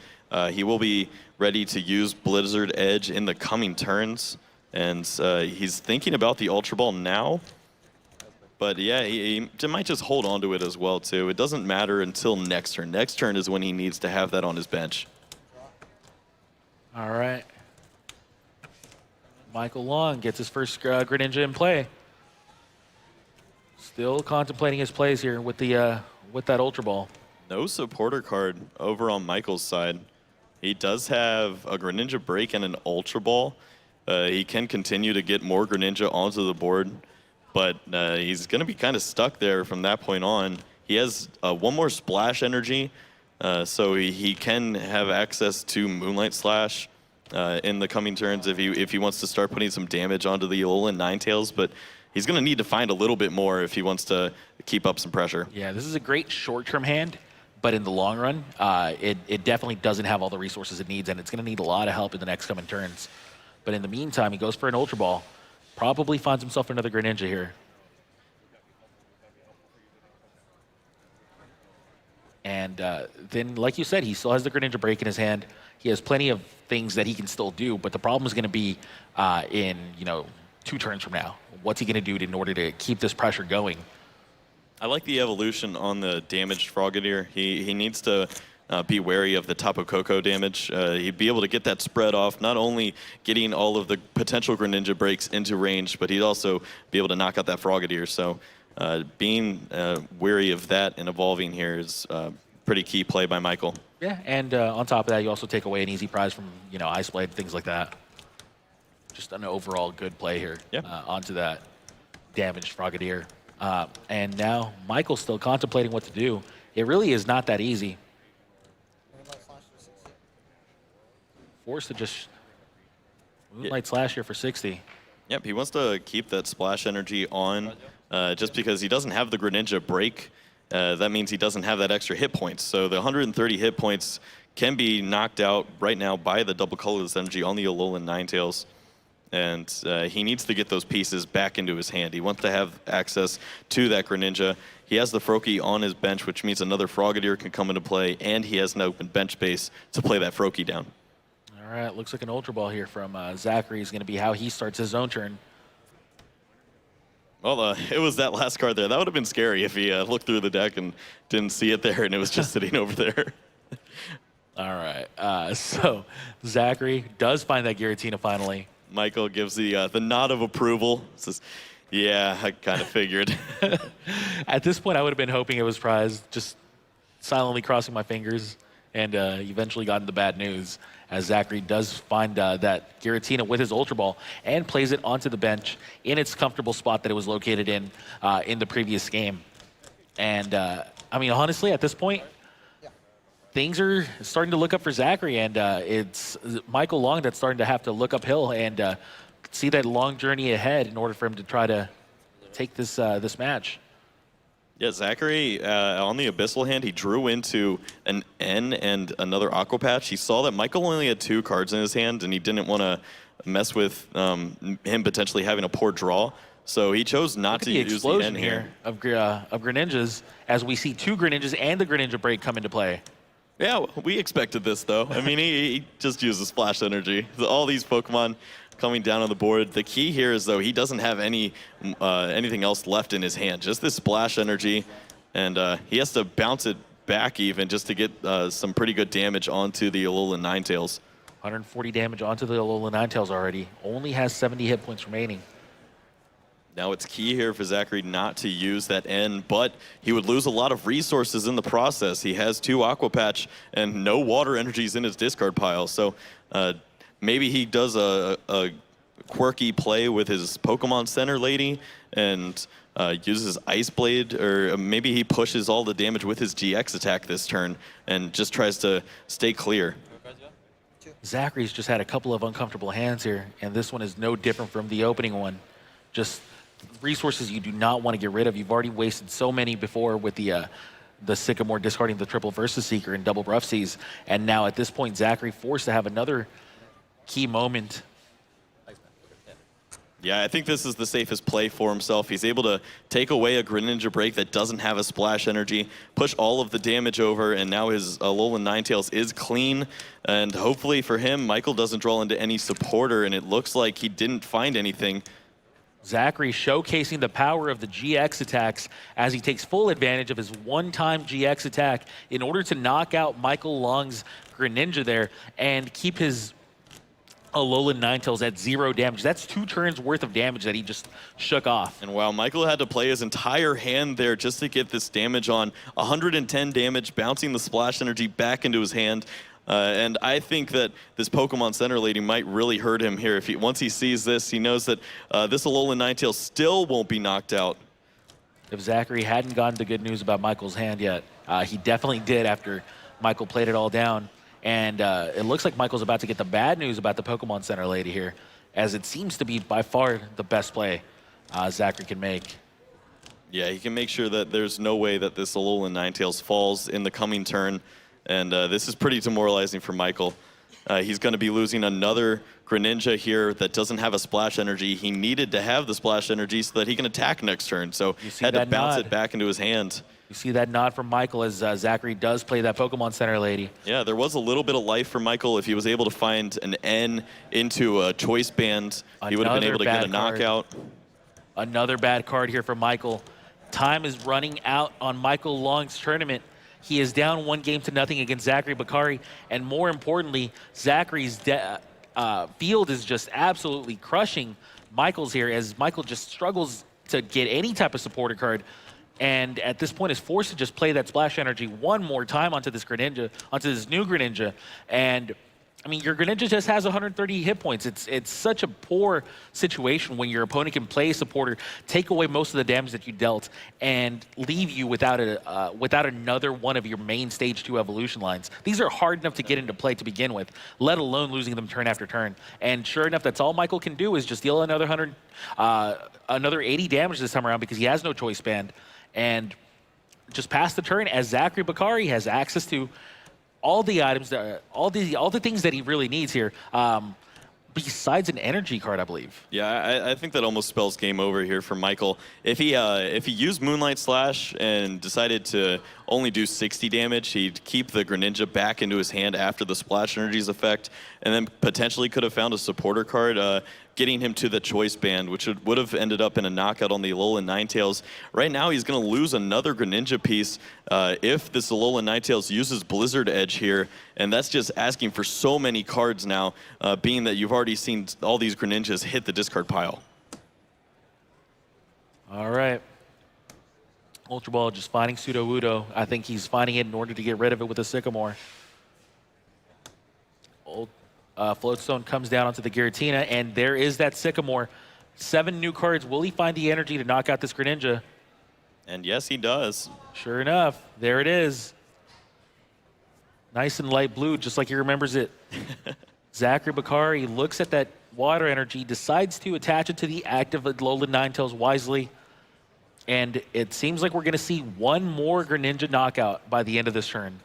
he will be ready to use Blizzard Edge in the coming turns. And he's thinking about the Ultra Ball now. But yeah, he might just hold on to it as well, too. It doesn't matter until next turn. Next turn is when he needs to have that on his bench. All right. Michael Long gets his first Greninja in play. Still contemplating his plays here with the with that Ultra Ball. No supporter card over on Michael's side. He does have a Greninja Break and an Ultra Ball. He can continue to get more Greninja onto the board, but he's going to be kind of stuck there from that point on. He has one more Splash Energy, so he can have access to Moonlight Slash in the coming turns if he wants to start putting some damage onto the Alolan Ninetales, but he's going to need to find a little bit more if he wants to keep up some pressure. Yeah, this is a great short-term hand, but in the long run, it definitely doesn't have all the resources it needs, and it's going to need a lot of help in the next coming turns. But in the meantime, he goes for an Ultra Ball. Probably finds himself another Greninja here. And then, like you said, he still has the Greninja Break in his hand. He has plenty of things that he can still do, but the problem is going to be in 2 turns from now. What's he going to do in order to keep this pressure going? I like the evolution on the damaged Frogadier. He needs to be wary of the Tapu Koko damage. He'd be able to get that spread off, not only getting all of the potential Greninja breaks into range, but he'd also be able to knock out that Frogadier. So being wary of that and evolving here is pretty key play by Michael. Yeah, and on top of that, you also take away an easy prize from Ice Blade, things like that. Just an overall good play here. Yeah. Onto that damaged Frogadier. And now Michael's still contemplating what to do. It really is not that easy. Forced to just Moonlight Slash here for 60. Yep, he wants to keep that Splash Energy on just because he doesn't have the Greninja Break. That means he doesn't have that extra hit points. So the 130 hit points can be knocked out right now by the double colorless energy on the Alolan Ninetales. And he needs to get those pieces back into his hand. He wants to have access to that Greninja. He has the Froakie on his bench, which means another Frogadier can come into play, and he has an open bench space to play that Froakie down. All right, looks like an Ultra Ball here from Zachary is going to be how he starts his own turn. Well, it was that last card there. That would have been scary if he looked through the deck and didn't see it there, and it was just sitting over there. All right, so Zachary does find that Giratina finally. Michael gives the nod of approval. Says, yeah, I kind of figured. At this point, I would have been hoping it was prize, just silently crossing my fingers, and eventually gotten the bad news, as Zachary does find that Giratina with his Ultra Ball and plays it onto the bench in its comfortable spot that it was located in the previous game. And, I mean, honestly, at this point, things are starting to look up for Zachary, and it's Michael Long that's starting to have to look uphill and see that long journey ahead in order for him to try to take this this match. Yeah, Zachary, on the Abyssal hand, he drew into an N and another Aqua Patch. He saw that Michael only had 2 cards in his hand, and he didn't want to mess with him potentially having a poor draw. So he chose not to use the N here. Of Greninjas, as we see 2 Greninjas and the Greninja Break come into play. Yeah, we expected this, though. I mean, he just uses Splash Energy. All these Pokemon coming down on the board. The key here is, though, he doesn't have anything else left in his hand. Just this Splash Energy, and he has to bounce it back even just to get some pretty good damage onto the Alolan Ninetales. 140 damage onto the Alolan Ninetales already. Only has 70 hit points remaining. Now it's key here for Zachary not to use that N, but he would lose a lot of resources in the process. He has 2 Aqua Patch and no water energies in his discard pile. So maybe he does a quirky play with his Pokemon Center lady and uses Ice Blade, or maybe he pushes all the damage with his GX attack this turn and just tries to stay clear. Zachary's just had a couple of uncomfortable hands here, and this one is no different from the opening one. Just resources you do not want to get rid of. You've already wasted so many before with the Sycamore discarding the triple Versus Seeker and double Rough Seas, and now at this point, Zachary forced to have another key moment. Yeah, I think this is the safest play for himself. He's able to take away a Greninja Break that doesn't have a Splash Energy, push all of the damage over, and now his Alolan Ninetales is clean. And hopefully for him, Michael doesn't draw into any supporter, and it looks like he didn't find anything. Zachary showcasing the power of the GX attacks as he takes full advantage of his one-time GX attack in order to knock out Michael Long's Greninja there and keep his Alolan Ninetales at 0 damage. That's 2 turns worth of damage that he just shook off. And wow, Michael had to play his entire hand there just to get this damage on. 110 damage, bouncing the splash energy back into his hand. And I think that this Pokemon Center lady might really hurt him here. Once he sees this, he knows that this Alolan Ninetales still won't be knocked out. If Zachary hadn't gotten the good news about Michael's hand yet, he definitely did after Michael played it all down. And it looks like Michael's about to get the bad news about the Pokemon Center lady here, as it seems to be by far the best play Zachary can make. Yeah, he can make sure that there's no way that this Alolan Ninetales falls in the coming turn. And this is pretty demoralizing for Michael. He's going to be losing another Greninja here that doesn't have a splash energy. He needed to have the splash energy so that he can attack next turn. So had to bounce it back into his hand. You see that nod from Michael as Zachary does play that Pokemon Center lady. Yeah, there was a little bit of life for Michael. If he was able to find an N into a choice band, he would have been able to get a knockout. Another bad card here for Michael. Time is running out on Michael Long's tournament. He is down 1-0 against Zachary Bakari, and more importantly, Zachary's field is just absolutely crushing Michael's here, as Michael just struggles to get any type of supporter card, and at this point is forced to just play that splash energy one more time onto this Greninja, onto this new Greninja, and I mean, your Greninja just has 130 hit points. It's such a poor situation when your opponent can play a supporter, take away most of the damage that you dealt, and leave you without another one of your main Stage 2 evolution lines. These are hard enough to get into play to begin with, let alone losing them turn after turn. And sure enough, that's all Michael can do is just deal another 80 damage this time around because he has no choice band. And just pass the turn as Zachary Bakari has access to all the items, all the things that he really needs here, besides an energy card, I believe. Yeah, I think that almost spells game over here for Michael. If he used Moonlight Slash and decided to only do 60 damage, he'd keep the Greninja back into his hand after the Splash Energy's effect, and then potentially could have found a supporter card, getting him to the choice band, which would have ended up in a knockout on the Alolan Ninetales. Right now, he's going to lose another Greninja piece if this Alolan Ninetales uses Blizzard Edge here, and that's just asking for so many cards now, being that you've already seen all these Greninjas hit the discard pile. All right. Ultra Ball just finding Sudowoodo. I think he's finding it in order to get rid of it with a Sycamore. Floatstone comes down onto the Giratina, and there is that Sycamore. 7 new cards. Will he find the energy to knock out this Greninja? And yes, he does. Sure enough, there it is. Nice and light blue, just like he remembers it. Zachary Bakari looks at that water energy, decides to attach it to the active Alolan Ninetales wisely, and it seems like we're going to see one more Greninja knockout by the end of this turn.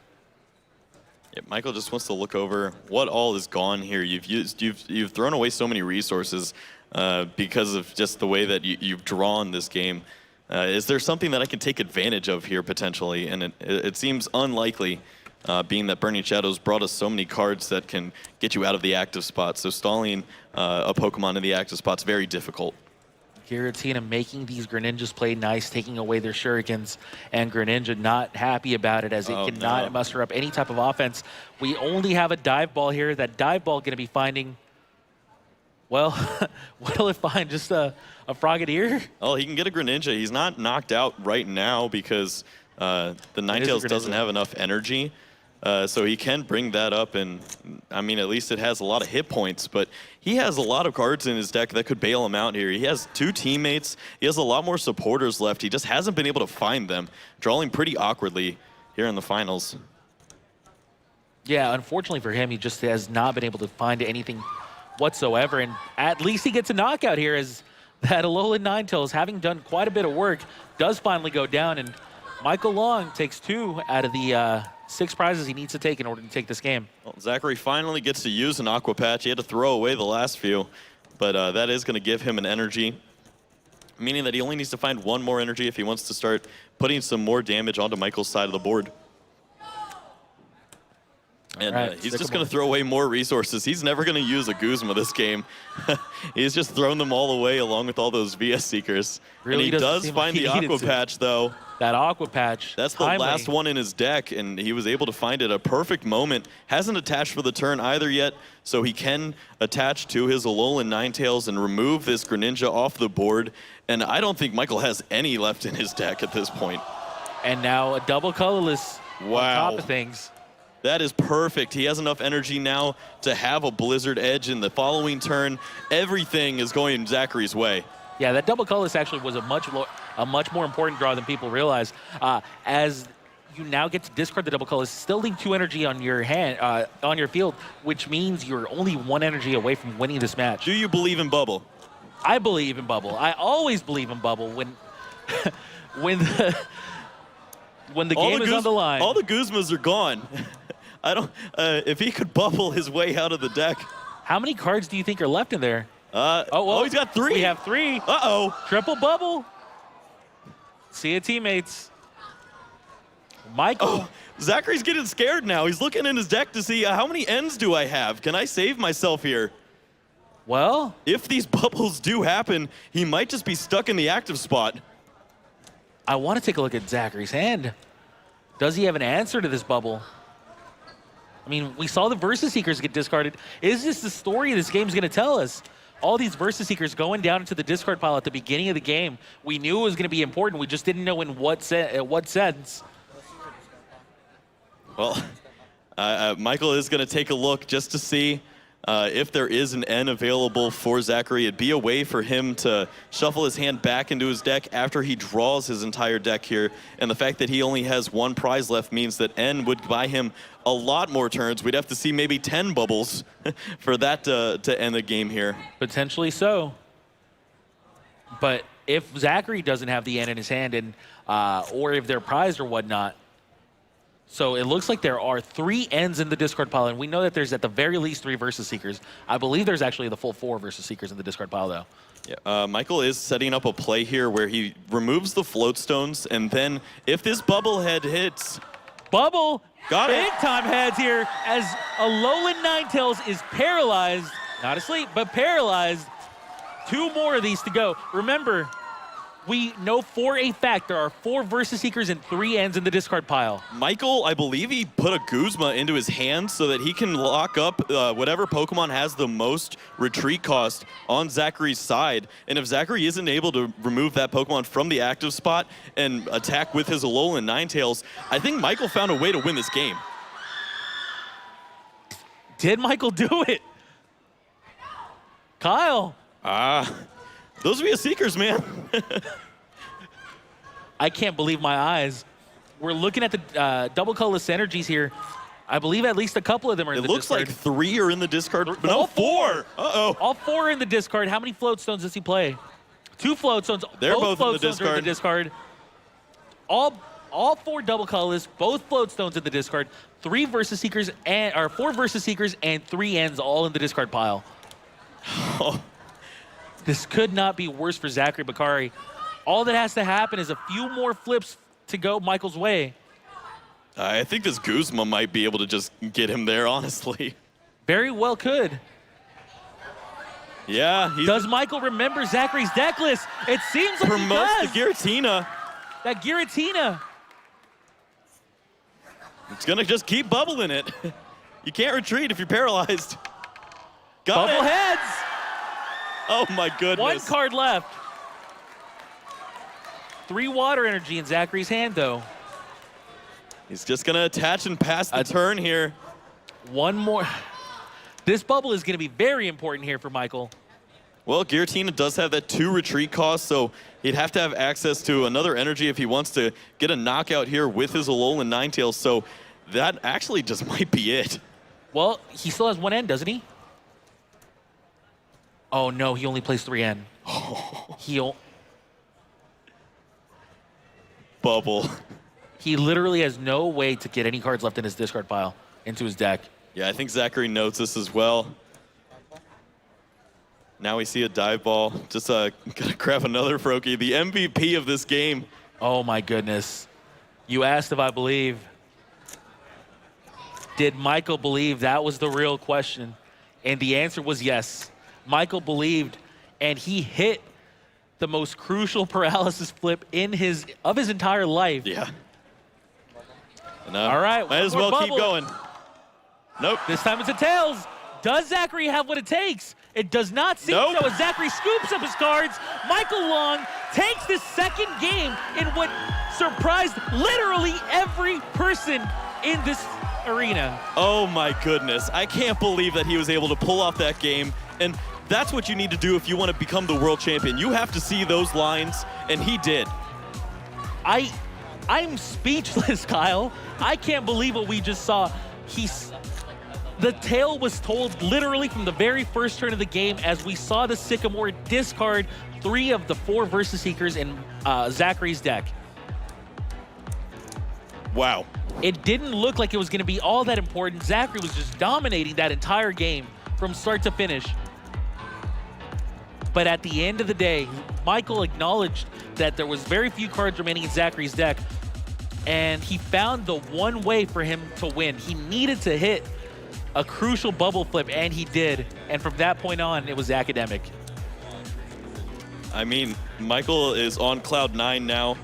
Yeah, Michael just wants to look over what all is gone here. You've thrown away so many resources because of just the way that you've drawn this game. Is there something that I can take advantage of here potentially? And it seems unlikely, being that Burning Shadows brought us so many cards that can get you out of the active spot. So stalling a Pokemon in the active spot is very difficult. Giratina making these Greninjas play nice, taking away their Shurikens, and Greninja not happy about it as it cannot muster up any type of offense. We only have a Dive Ball here. That Dive Ball going to be finding, well, what'll it find? Just a Frogadier? Oh, he can get a Greninja. He's not knocked out right now because the Ninetales doesn't have enough energy. So he can bring that up, and I mean, at least it has a lot of hit points, but he has a lot of cards in his deck that could bail him out here. He has 2 teammates. He has a lot more supporters left. He just hasn't been able to find them, drawing pretty awkwardly here in the finals. Yeah, unfortunately for him, he just has not been able to find anything whatsoever, and at least he gets a knockout here as that Alolan Ninetales, having done quite a bit of work, does finally go down, and Michael Long takes 2 out of the 6 prizes he needs to take in order to take this game. Well, Zachary finally gets to use an Aqua Patch. He had to throw away the last few, but that is going to give him an energy, meaning that he only needs to find 1 more energy if he wants to start putting some more damage onto Michael's side of the board. And Right, he's just going to throw away more resources. He's never going to use a Guzma this game. He's just thrown them all away along with all those VS Seekers. Really and he does seem find like he the needed Aqua to. Patch, though. That Aqua Patch. That's the timely. last one in his deck, and he was able to find it a perfect moment. Hasn't attached for the turn either yet, so he can attach to his Alolan Ninetales and remove this Greninja off the board. And I don't think Michael has any left in his deck at this point. And now a double colorless Wow. on top of things. That is perfect. He has enough energy now to have a Blizzard Edge in the following turn. Everything is going Zachary's way. Yeah, that double colorless actually was a much more important draw than people realize. As you now get to discard the double colorless, still leave 2 energy on your hand, on your field, which means you're only 1 energy away from winning this match. Do you believe in Bubble? I believe in Bubble. I always believe in Bubble when when the game is on the line. All the Guzmas are gone. I don't. If he could bubble his way out of the deck. How many cards do you think are left in there? He's got 3. We have 3. Uh-oh. Triple bubble. See ya, teammates. Michael. Oh, Zachary's getting scared now. He's looking in his deck to see how many ends do I have? Can I save myself here? Well, If these bubbles do happen, he might just be stuck in the active spot. I want to take a look at Zachary's hand. Does he have an answer to this bubble? I mean, we saw the Versus Seekers get discarded. Is this the story this game's going to tell us? All these Versus Seekers going down into the discard pile at the beginning of the game. We knew it was going to be important. We just didn't know in what sense. Well, Michael is going to take a look just to see if there is an N available for Zachary. It'd be a way for him to shuffle his hand back into his deck after he draws his entire deck here. And the fact that he only has 1 prize left means that N would buy him a lot more turns. We'd have to see maybe 10 bubbles for that to end the game here. Potentially so. But if Zachary doesn't have the N in his hand, and or if they're prized or whatnot, so it looks like there are 3 Ns in the discard pile, and we know that there's at the very least 3 Versus Seekers. I believe there's actually the full 4 Versus Seekers in the discard pile, though. Yeah, Michael is setting up a play here where he removes the float stones, and then if this bubble head hits... Bubble! Got it. Big time heads here as Alolan Ninetales is paralyzed. Not asleep, but paralyzed. 2 more of these to go. Remember, we know for a fact there are 4 Versus Seekers and 3 Ns in the discard pile. Michael, I believe he put a Guzma into his hand so that he can lock up whatever Pokemon has the most retreat cost on Zachary's side. And if Zachary isn't able to remove that Pokemon from the active spot and attack with his Alolan Ninetales, I think Michael found a way to win this game. Did Michael do it? Kyle. Those are your Seekers, man. I can't believe my eyes. We're looking at the double colorless energies here. I believe at least a couple of them are in the discard. It looks like 3 are in the discard. All No, 4. 4. Uh-oh. All 4 in the discard. How many float stones does he play? 2 float stones. They're both in float the stones are in the discard. All 4 double colorless, both float stones in the discard. 3 Versus Seekers or 4 Versus Seekers and 3 Ns all in the discard pile. This could not be worse for Zachary Bakari. All that has to happen is a few more flips to go Michael's way. I think this Guzma might be able to just get him there, honestly. Very well could. Yeah. Does Michael remember Zachary's deck list? It seems like he promotes does. the Giratina. That Giratina. It's going to just keep bubbling it. You can't retreat if you're paralyzed. Got Bubble it. heads. Oh, my goodness. 1 card left. 3 water energy in Zachary's hand, though. He's just going to attach and pass the turn here. 1 more. This bubble is going to be very important here for Michael. Well, Giratina does have that 2 retreat cost, so he'd have to have access to another energy if he wants to get a knockout here with his Alolan Ninetales, so that actually just might be it. Well, he still has 1 N, doesn't he? Oh, no, he only plays 3 N. Bubble. He literally has no way to get any cards left in his discard pile into his deck. Yeah, I think Zachary notes this as well. Now we see a dive ball. Just gonna grab another Froakie, the MVP of this game. Oh my goodness. You asked if I believe. Did Michael believe? That was the real question. And the answer was yes. Michael believed, and he hit the most crucial paralysis flip of his entire life. Yeah. All right. Might as well keep going. Nope. This time it's a tails. Does Zachary have what it takes? It does not seem so as Zachary scoops up his cards. Michael Long takes the second game in what surprised literally every person in this arena. Oh my goodness. I can't believe that he was able to pull off that game. And that's what you need to do if you want to become the world champion. You have to see those lines, and he did. I'm speechless, Kyle. I can't believe what we just saw. The tale was told literally from the very first turn of the game as we saw the Sycamore discard 3 of the 4 Versus Seekers in Zachary's deck. Wow. It didn't look like it was going to be all that important. Zachary was just dominating that entire game from start to finish. But at the end of the day, Michael acknowledged that there was very few cards remaining in Zachary's deck, and he found the one way for him to win. He needed to hit a crucial bubble flip, and he did. And from that point on, it was academic. I mean, Michael is on cloud 9 now.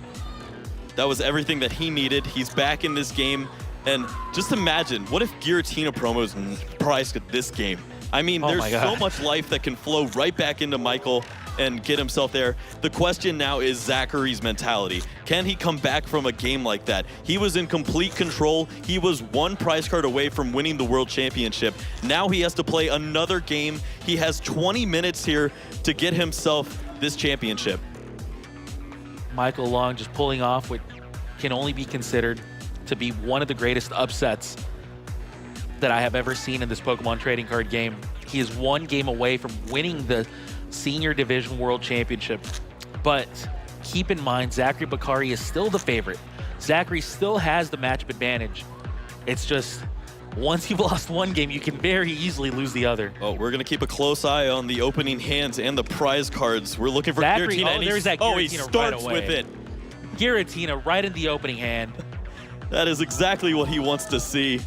That was everything that he needed. He's back in this game. And just imagine, what if Giratina promos priced this game? I mean, there's so much life that can flow right back into Michael and get himself there. The question now is Zachary's mentality. Can he come back from a game like that? He was in complete control. He was 1 prize card away from winning the World Championship. Now he has to play another game. He has 20 minutes here to get himself this championship. Michael Long just pulling off what can only be considered to be one of the greatest upsets that I have ever seen in this Pokemon trading card game. He is 1 game away from winning the Senior Division World Championship. But keep in mind, Zachary Bakari is still the favorite. Zachary still has the matchup advantage. It's just, once you've lost 1 game, you can very easily lose the other. Oh, we're going to keep a close eye on the opening hands and the prize cards. We're looking for Zachary, Giratina. there's that Giratina he starts right with it. Giratina right in the opening hand. That is exactly what he wants to see.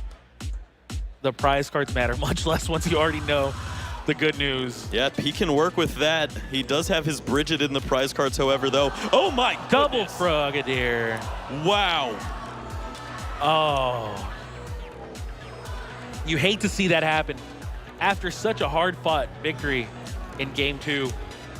The prize cards matter much less once you already know the good news. Yep, he can work with that. He does have his Bridget in the prize cards, however, though. Oh my goodness. Double Frogadier. Wow. Oh. You hate to see that happen after such a hard-fought victory in Game 2.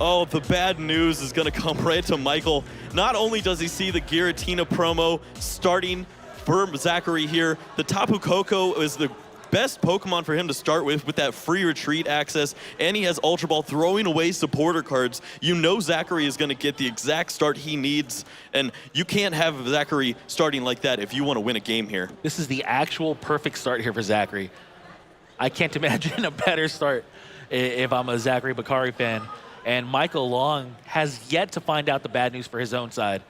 Oh, the bad news is going to come right to Michael. Not only does he see the Giratina promo starting for Zachary here, the Tapu Koko is the best Pokemon for him to start with that free retreat access, and he has Ultra Ball throwing away supporter cards. You know Zachary is going to get the exact start he needs, and you can't have Zachary starting like that if you want to win a game here. This is the actual perfect start here for Zachary. I can't imagine a better start if I'm a Zachary Bakari fan. And Michael Long has yet to find out the bad news for his own side.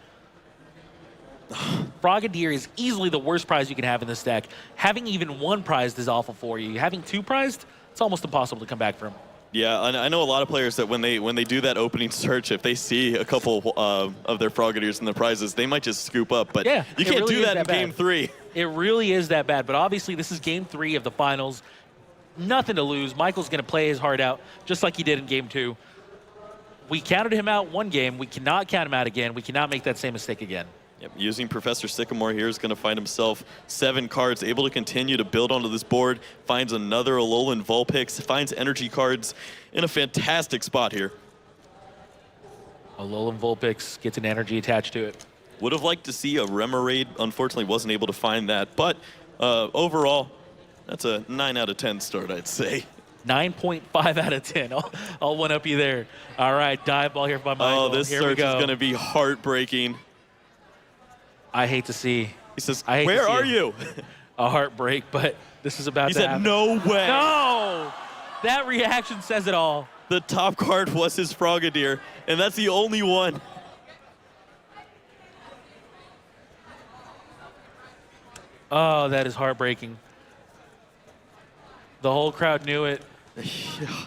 Frogadier is easily the worst prize you can have in this deck. Having even 1 prized is awful for you. Having 2 prized, it's almost impossible to come back from. Yeah, I know a lot of players that when they do that opening search, if they see a couple of their Frogadiers in the prizes, they might just scoop up. But yeah, you can't really do that in Game 3. It really is that bad. But obviously, this is Game 3 of the finals. Nothing to lose. Michael's going to play his heart out, just like he did in Game 2. We counted him out 1 game. We cannot count him out again. We cannot make that same mistake again. Yep, using Professor Sycamore here is going to find himself 7 cards, able to continue to build onto this board, finds another Alolan Vulpix, finds energy cards in a fantastic spot here. Alolan Vulpix gets an energy attached to it. Would have liked to see a Remoraid, unfortunately wasn't able to find that, but overall, that's a 9 out of 10 start, I'd say. 9.5 out of 10. I'll one-up you there. All right, dive ball here by Michael. Oh, this here search is going to be heartbreaking. I hate to see. He says, where are you? A heartbreak, but this is about to happen. He said, no way. No! That reaction says it all. The top card was his Frogadier, and that's the only one. Oh, that is heartbreaking. The whole crowd knew it.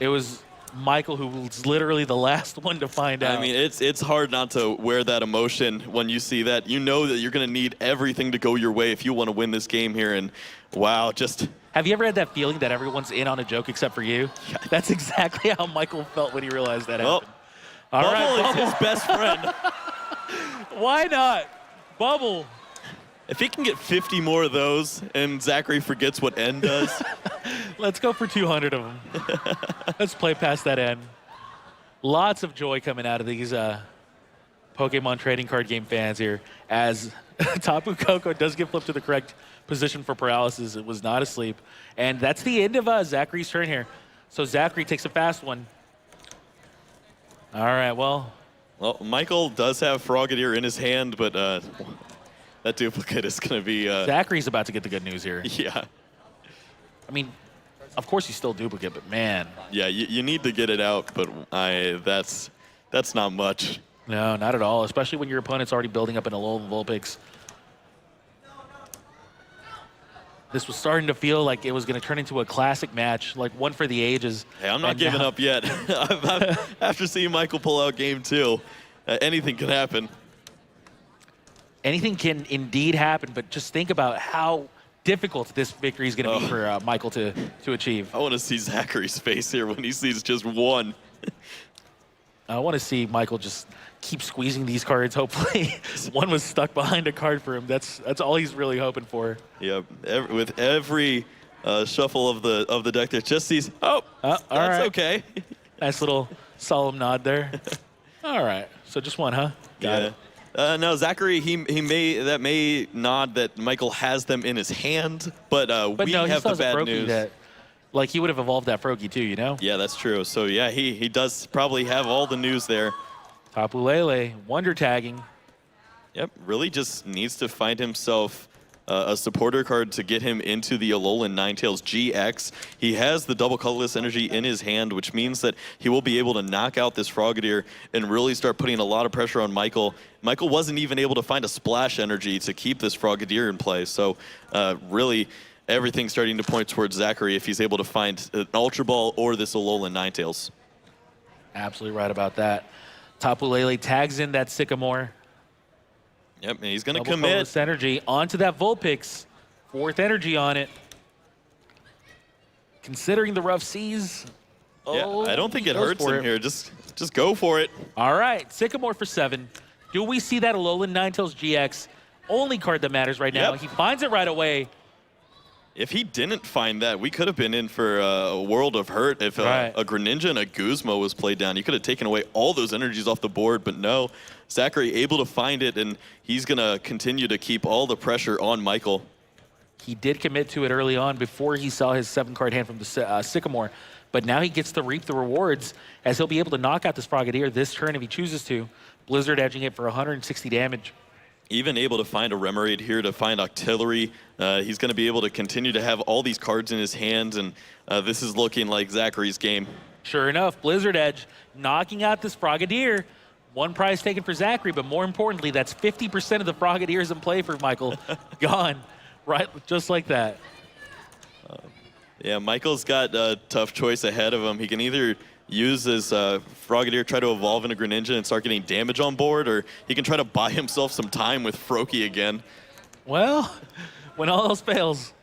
It was Michael, who was literally the last one to find out. I mean, it's hard not to wear that emotion when you see that. You know that you're going to need everything to go your way if you want to win this game here. And wow, just... Have you ever had that feeling that everyone's in on a joke except for you? Yeah. That's exactly how Michael felt when he realized that Well, happened. All Bubble right, is his best friend. Why not? Bubble. If he can get 50 more of those and Zachary forgets what N does. Let's go for 200 of them. Let's play past that N. Lots of joy coming out of these Pokemon trading card game fans here as Tapu Koko does get flipped to the correct position for paralysis. It was not asleep. And that's the end of Zachary's turn here. So Zachary takes a fast one. All right, well, Michael does have Frogadier in his hand, but that duplicate is going to be... Zachary's about to get the good news here. Yeah. I mean, of course he's still duplicate, but man. Yeah, you need to get it out, but that's not much. No, not at all, especially when your opponent's already building up an Alolan Vulpix. This was starting to feel like it was going to turn into a classic match, like one for the ages. Hey, I'm not giving up yet. After seeing Michael pull out game 2, anything can happen. Anything can indeed happen, but just think about how difficult this victory is going to be for Michael to achieve. I want to see Zachary's face here when he sees just one. I want to see Michael just keep squeezing these cards. Hopefully, one was stuck behind a card for him. That's all he's really hoping for. Yeah, with every shuffle of the deck, there just sees. Oh, all that's right. okay. Nice little solemn nod there. All right, so just one, huh? Got it. No, Zachary, he may nod that Michael has them in his hand, but we no, have the bad news. That, like, he would have evolved that Froakie too, you know? Yeah, that's true. So yeah, he does probably have all the news there. Tapu Lele, wonder tagging. Yep, really just needs to find himself a supporter card to get him into the Alolan Ninetales GX. He has the double colorless energy in his hand, which means that he will be able to knock out this Frogadier and really start putting a lot of pressure on Michael. Michael wasn't even able to find a splash energy to keep this Frogadier in play. So really everything's starting to point towards Zachary if he's able to find an Ultra Ball or this Alolan Ninetales. Absolutely right about that. Tapu Lele tags in that Sycamore. Yep, and he's going to Double commit. colorless energy onto that Vulpix. Fourth energy on it. Considering the rough seas. Yeah, I don't think it hurts him here. Just go for it. All right, Sycamore for 7. Do we see that Alolan Ninetales GX? Only card that matters right now. Yep. He finds it right away. If he didn't find that, we could have been in for a world of hurt. If Right. a Greninja and a Guzma was played down, you could have taken away all those energies off the board, but no. Zachary able to find it, and he's going to continue to keep all the pressure on Michael. He did commit to it early on before he saw his 7-card hand from the Sycamore, but now he gets to reap the rewards as he'll be able to knock out this Frogadier this turn if he chooses to. Blizzard edging it for 160 damage. Even able to find a Remoraid here to find Octillery. He's going to be able to continue to have all these cards in his hands, and this is looking like Zachary's game. Sure enough, Blizzard Edge knocking out this Frogadier. One prize taken for Zachary, but more importantly, that's 50% of the Frogadiers in play for Michael. Gone, right, just like that. Yeah, Michael's got a tough choice ahead of him. He can either use his Frogadier, try to evolve into Greninja and start getting damage on board, or he can try to buy himself some time with Froakie again. Well, when all else fails.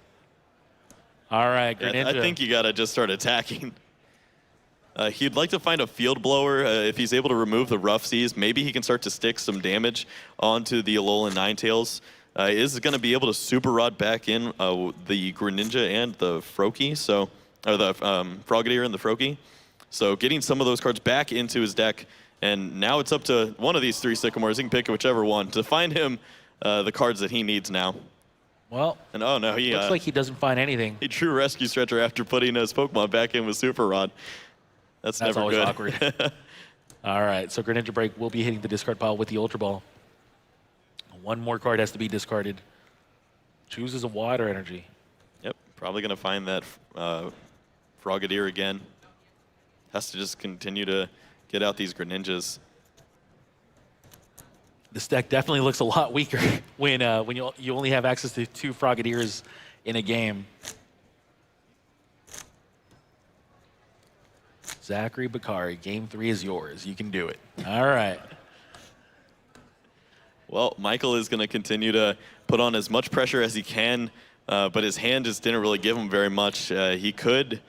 All right, Greninja. Yeah, I think you got to just start attacking. He'd like to find a Field Blower. If he's able to remove the Rough Seas, maybe he can start to stick some damage onto the Alolan Ninetales. Is going to be able to Super Rod back in the Greninja and the Froakie, or the Frogadier and the Froakie. So getting some of those cards back into his deck, and now it's up to one of these 3 Sycamores. He can pick whichever one to find him the cards that he needs now. Well, and oh no, looks like he doesn't find anything. He drew Rescue Stretcher after putting his Pokemon back in with Super Rod. That's never always good. Awkward. All right, so Greninja Break will be hitting the discard pile with the Ultra Ball. One more card has to be discarded. Chooses a Water Energy. Yep, probably going to find that Frogadier again. Has to just continue to get out these Greninjas. This deck definitely looks a lot weaker when you only have access to 2 Frogadiers in a game. Zachary Bakari, game 3 is yours. You can do it. All right. Well, Michael is going to continue to put on as much pressure as he can, but his hand just didn't really give him very much. He could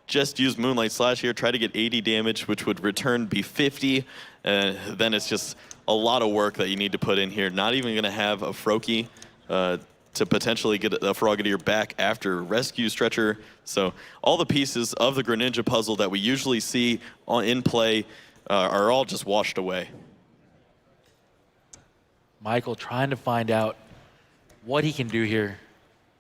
just use Moonlight Slash here, try to get 80 damage, which would return be 50. Then it's just a lot of work that you need to put in here. Not even going to have a Froakie to potentially get a Frogadier back after Rescue Stretcher. So all the pieces of the Greninja puzzle that we usually see in play are all just washed away. Michael trying to find out what he can do here.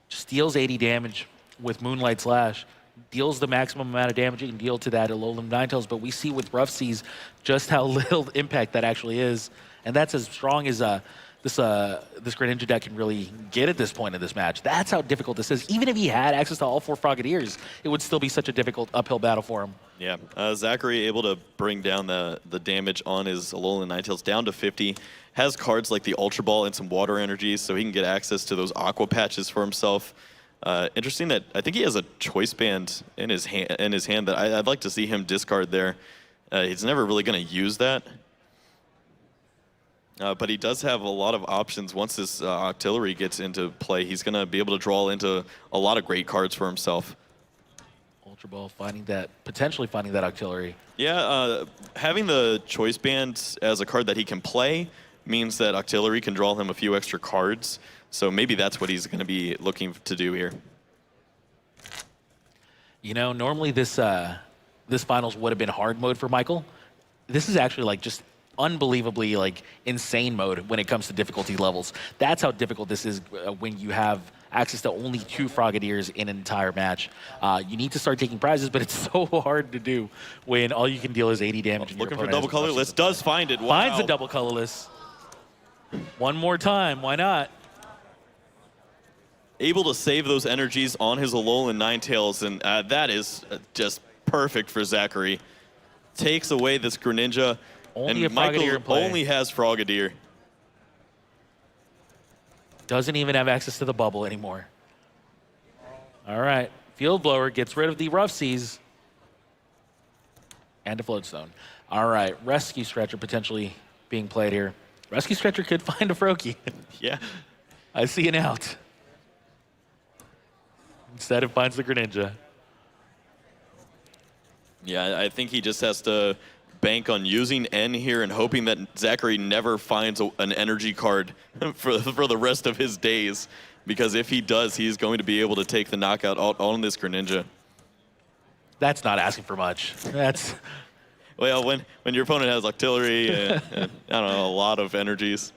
Just deals 80 damage with Moonlight Slash. Deals the maximum amount of damage you can deal to that Alolan Ninetales, but we see with Rough Seas just how little impact that actually is. And that's as strong as this Greninja deck can really get at this point in this match. That's how difficult this is. Even if he had access to all 4 Frogadiers, it would still be such a difficult uphill battle for him. Yeah, Zachary able to bring down the damage on his Alolan Ninetales down to 50. Has cards like the Ultra Ball and some Water Energies, so he can get access to those Aqua Patches for himself. Interesting that I think he has a Choice Band in his hand that I'd like to see him discard there. He's never really going to use that. But he does have a lot of options. Once this Octillery gets into play, he's going to be able to draw into a lot of great cards for himself. Ultra Ball potentially finding that Octillery. Yeah, having the Choice Band as a card that he can play means that Octillery can draw him a few extra cards. So maybe that's what he's going to be looking to do here. You know, normally this finals would have been hard mode for Michael. This is actually like just unbelievably like insane mode when it comes to difficulty levels. That's how difficult this is when you have access to only 2 Frogadiers in an entire match. You need to start taking prizes, but it's so hard to do when all you can deal is 80 damage. And looking for double colorless, does find it. Wow. Finds a double colorless. One more time, why not? Able to save those energies on his Alolan Ninetales, and that is just perfect for Zachary. Takes away this Greninja, Only and a Frogadier in Michael play. only has Frogadier. Doesn't even have access to the bubble anymore. All right, Field Blower gets rid of the Rough Seas and a Floatstone. All right, Rescue Stretcher potentially being played here. Rescue Stretcher could find a Froakie. Yeah. I see an out. Instead, it finds the Greninja. Yeah, I think he just has to bank on using N here and hoping that Zachary never finds an energy card for the rest of his days. Because if he does, he's going to be able to take the knockout on this Greninja. That's not asking for much. That's... Well, when your opponent has Octillery and, I don't know, a lot of energies.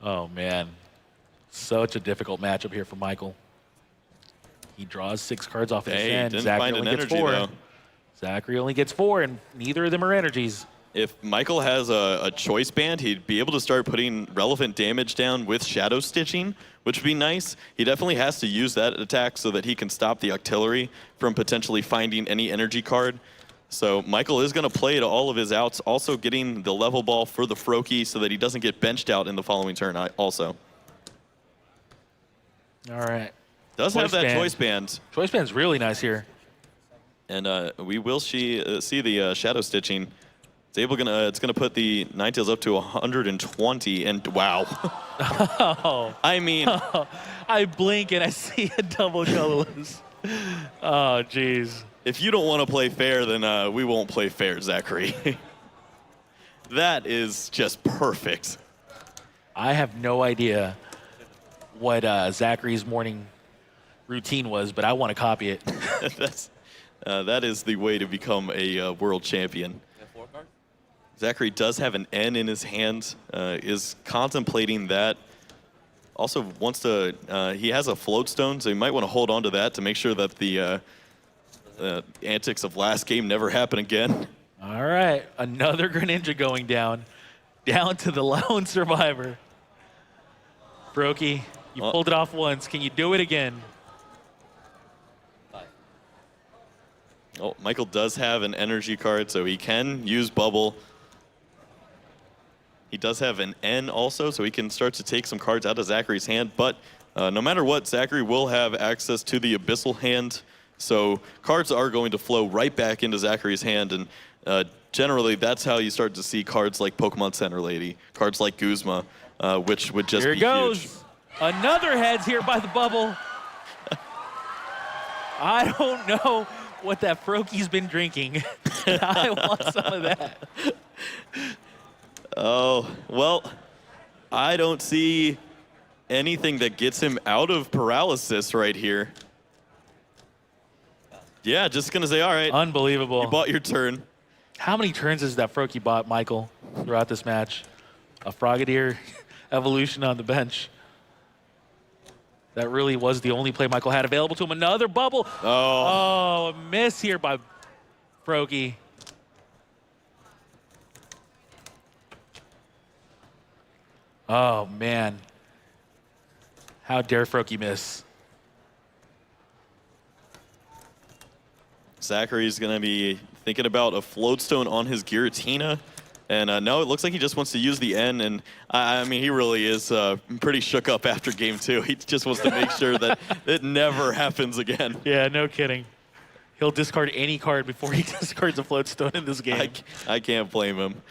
Oh, man. Such a difficult matchup here for Michael. He draws 6 cards off his hand. Didn't Zachary find an only gets energy, 4. though. Zachary only gets 4, and neither of them are energies. If Michael has a Choice Band, he'd be able to start putting relevant damage down with Shadow Stitching, which would be nice. He definitely has to use that attack so that he can stop the Octillery from potentially finding any energy card. So Michael is going to play to all of his outs, also getting the level ball for the Froakie so that he doesn't get benched out in the following turn also. All right. Does have that Choice Band. Choice Band's really nice here. And we will see the Shadow Stitching. It's gonna put the Ninetales up to 120, and wow. Oh. I mean, I blink and I see a double colorless. Oh, jeez. If you don't want to play fair, then we won't play fair, Zachary. That is just perfect. I have no idea what Zachary's morning routine was, but I want to copy it. That is the way to become a world champion. Zachary does have an N in his hand, is contemplating that. Also wants to, he has a Floatstone, so he might want to hold on to that to make sure that the antics of last game never happen again. All right, another Greninja going down to the lone survivor. Brokey, you pulled it off once. Can you do it again? Oh, Michael does have an energy card, so he can use Bubble. He does have an N also, so he can start to take some cards out of Zachary's hand. But no matter what, Zachary will have access to the Abyssal hand So cards are going to flow right back into Zachary's hand, and generally that's how you start to see cards like Pokemon Center Lady, cards like Guzma, which would just Here be it goes. huge. Another heads here by the bubble. I don't know what that Froaky's been drinking. I want some of that. Oh, well, I don't see anything that gets him out of paralysis right here. Yeah, just gonna say, all right. Unbelievable. You bought your turn. How many turns has that Froaky bought, Michael, throughout this match? A Frogadier evolution on the bench. That really was the only play Michael had available to him. Another bubble. Oh, A miss here by Froaky. Oh, man. How dare Froaky miss? Zachary's gonna be thinking about a floatstone on his Giratina. And no, it looks like he just wants to use the N, and I mean, he really is pretty shook up after game 2. He just wants to make sure that it never happens again. Yeah, no kidding. He'll discard any card before he discards a floatstone in this game. I can't blame him.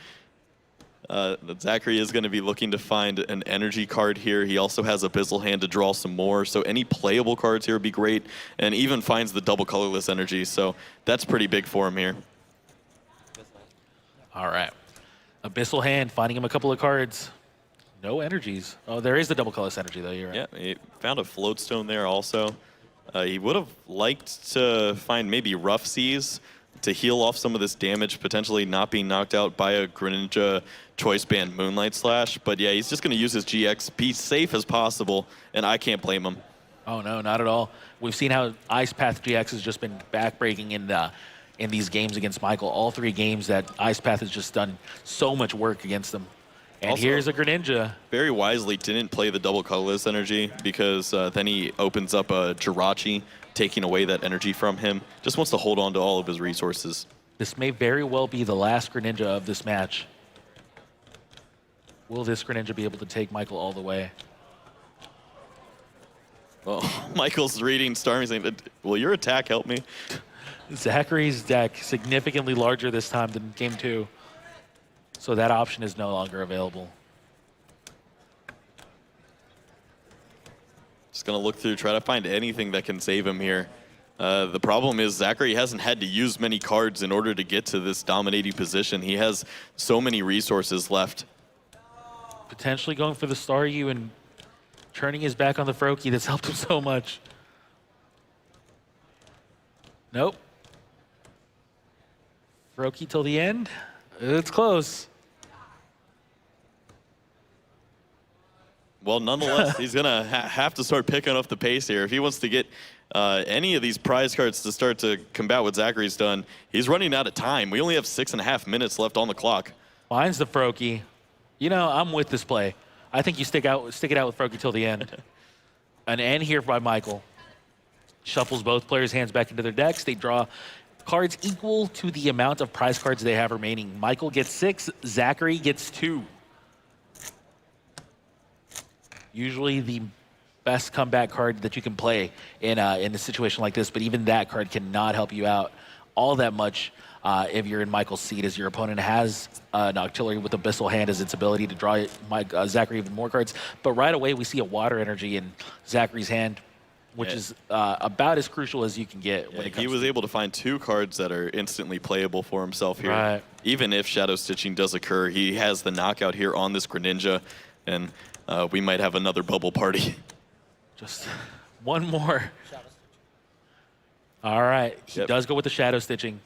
Zachary is going to be looking to find an energy card here. He also has Abyssal Hand to draw some more, so any playable cards here would be great, and even finds the double colorless energy, so that's pretty big for him here. All right. Abyssal Hand, finding him a couple of cards. No energies. Oh, there is the double colorless energy, though. You're right. Yeah, he found a floatstone there also. He would have liked to find maybe Rough Seas to heal off some of this damage, potentially not being knocked out by a Greninja Choice Band Moonlight Slash. But yeah, he's just going to use his GX, be safe as possible, and I can't blame him. Oh, no, not at all. We've seen how Ice Path GX has just been backbreaking in these games against Michael. All 3 games that Ice Path has just done so much work against them. And Also, here's a Greninja. Very wisely didn't play the double colorless energy because then he opens up a Jirachi, taking away that energy from him. Just wants to hold on to all of his resources. This may very well be the last Greninja of this match. Will this Greninja be able to take Michael all the way? Oh, Michael's reading Starmie saying, will your attack help me? Zachary's deck significantly larger this time than game 2. So that option is no longer available. Just going to look through, try to find anything that can save him here. The problem is Zachary hasn't had to use many cards in order to get to this dominating position. He has so many resources left. Potentially going for the Staryu and turning his back on the Froaky that's helped him so much. Nope. Froaky till the end. It's close. Well, nonetheless, he's going to have to start picking up the pace here. If he wants to get any of these prize cards to start to combat what Zachary's done, he's running out of time. We only have 6.5 minutes left on the clock. Mine's the Froaky. You know, I'm with this play. I think you stick it out with Froaky till the end. An N here by Michael. Shuffles both players' hands back into their decks. They draw cards equal to the amount of prize cards they have remaining. Michael gets 6, Zachary gets 2. Usually the best comeback card that you can play in a situation like this, but even that card cannot help you out all that much if you're in Michael's seat, as your opponent has an Octillery with Abyssal Hand as its ability to draw Zachary even more cards. But right away we see a Water Energy in Zachary's hand, which is about as crucial as you can get. When it comes he was able to find 2 cards that are instantly playable for himself here. Right. Even if Shadow Stitching does occur, he has the knockout here on this Greninja, and we might have another bubble party. Just one more. All right, he does go with the Shadow Stitching.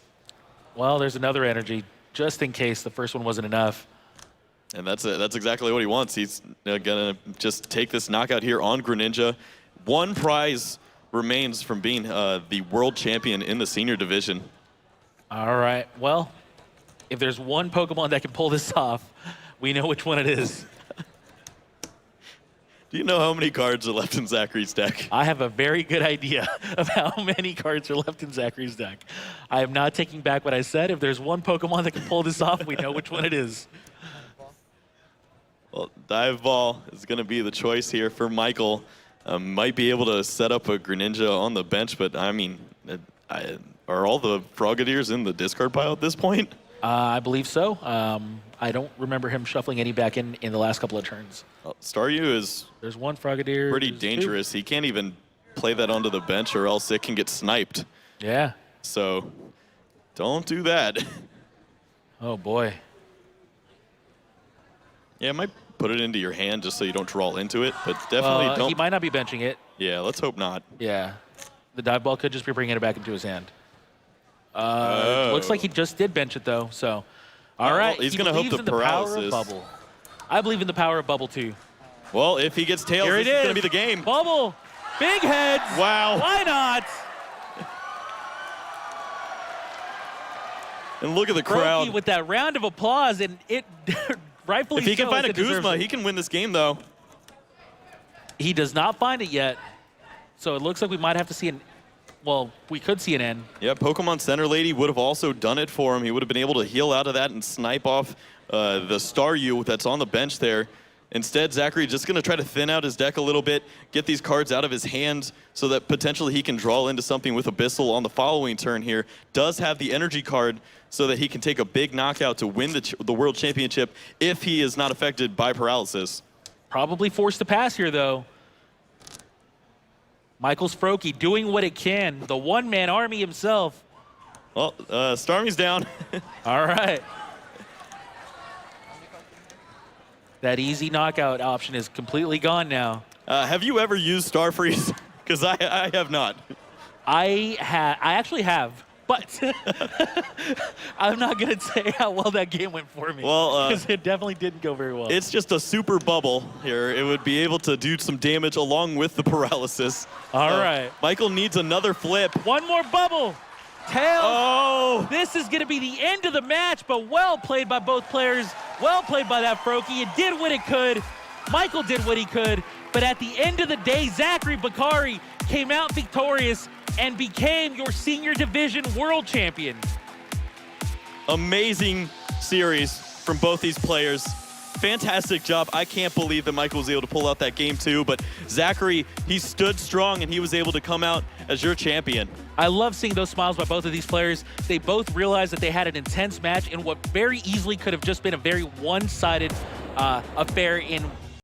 Well, there's another energy, just in case the first one wasn't enough. And that's exactly what he wants. He's going to just take this knockout here on Greninja. 1 prize remains from being the world champion in the senior division. All right, well, if there's one Pokemon that can pull this off, we know which one it is. Do you know how many cards are left in Zachary's deck? I have a very good idea of how many cards are left in Zachary's deck. I am not taking back what I said. If there's one Pokemon that can pull this off, we know which one it is. Well, Dive Ball is going to be the choice here for Michael. Might be able to set up a Greninja on the bench, but I mean, Are all the Frogadiers in the discard pile at this point? I believe so. I don't remember him shuffling any back in the last couple of turns. Staryu is There's one Frogadier. pretty there's dangerous. He can't even play that onto the bench or else it can get sniped. two. Yeah. So don't do that. Oh, boy. Yeah, it might put it into your hand just so you don't draw into it, but definitely don't. He might not be benching it. Yeah, let's hope not. Yeah. The dive ball could just be bringing it back into his hand. Looks like he just did bench it, though. So, all right. Well, he's going to hope believes the in power of paralysis. bubble. I believe in the power of bubble, too. Well, if he gets tails, Here this it is is. going to be the game. Bubble. Big heads. Wow. Why not? And look at the Brokey crowd. with that round of applause, and it rightfully If he can so, find a it deserves Kuzma, it. he can win this game, though. He does not find it yet. So it looks like we might have to see an, well, we could see an end. Yeah, Pokemon Center Lady would have also done it for him. He would have been able to heal out of that and snipe off the Staryu that's on the bench there. Instead, Zachary just going to try to thin out his deck a little bit, get these cards out of his hand so that potentially he can draw into something with Abyssal on the following turn here. Does have the energy card so that he can take a big knockout to win the World Championship if he is not affected by paralysis. Probably forced to pass here, though. Michael Sprokey doing what it can. The one-man army himself. Well, Starmie's down. All right. That easy knockout option is completely gone now. Have you ever used Star Freeze? Because I have not. I actually have, but I'm not going to say how well that game went for me. Well, because it definitely didn't go very well. It's just a super bubble here. It would be able to do some damage along with the paralysis. All right. Michael needs another flip. One more bubble. Tails. Oh! This is going to be the end of the match, but well played by both players. Well played by that Frokey. It did what it could. Michael did what he could. But at the end of the day, Zachary Bakari came out victorious and became your senior division world champion. Amazing series from both these players. Fantastic job. I can't believe that Michael was able to pull out that game too, but Zachary, he stood strong and he was able to come out as your champion. I love seeing those smiles by both of these players. They both realized that they had an intense match in what very easily could have just been a very one-sided affair in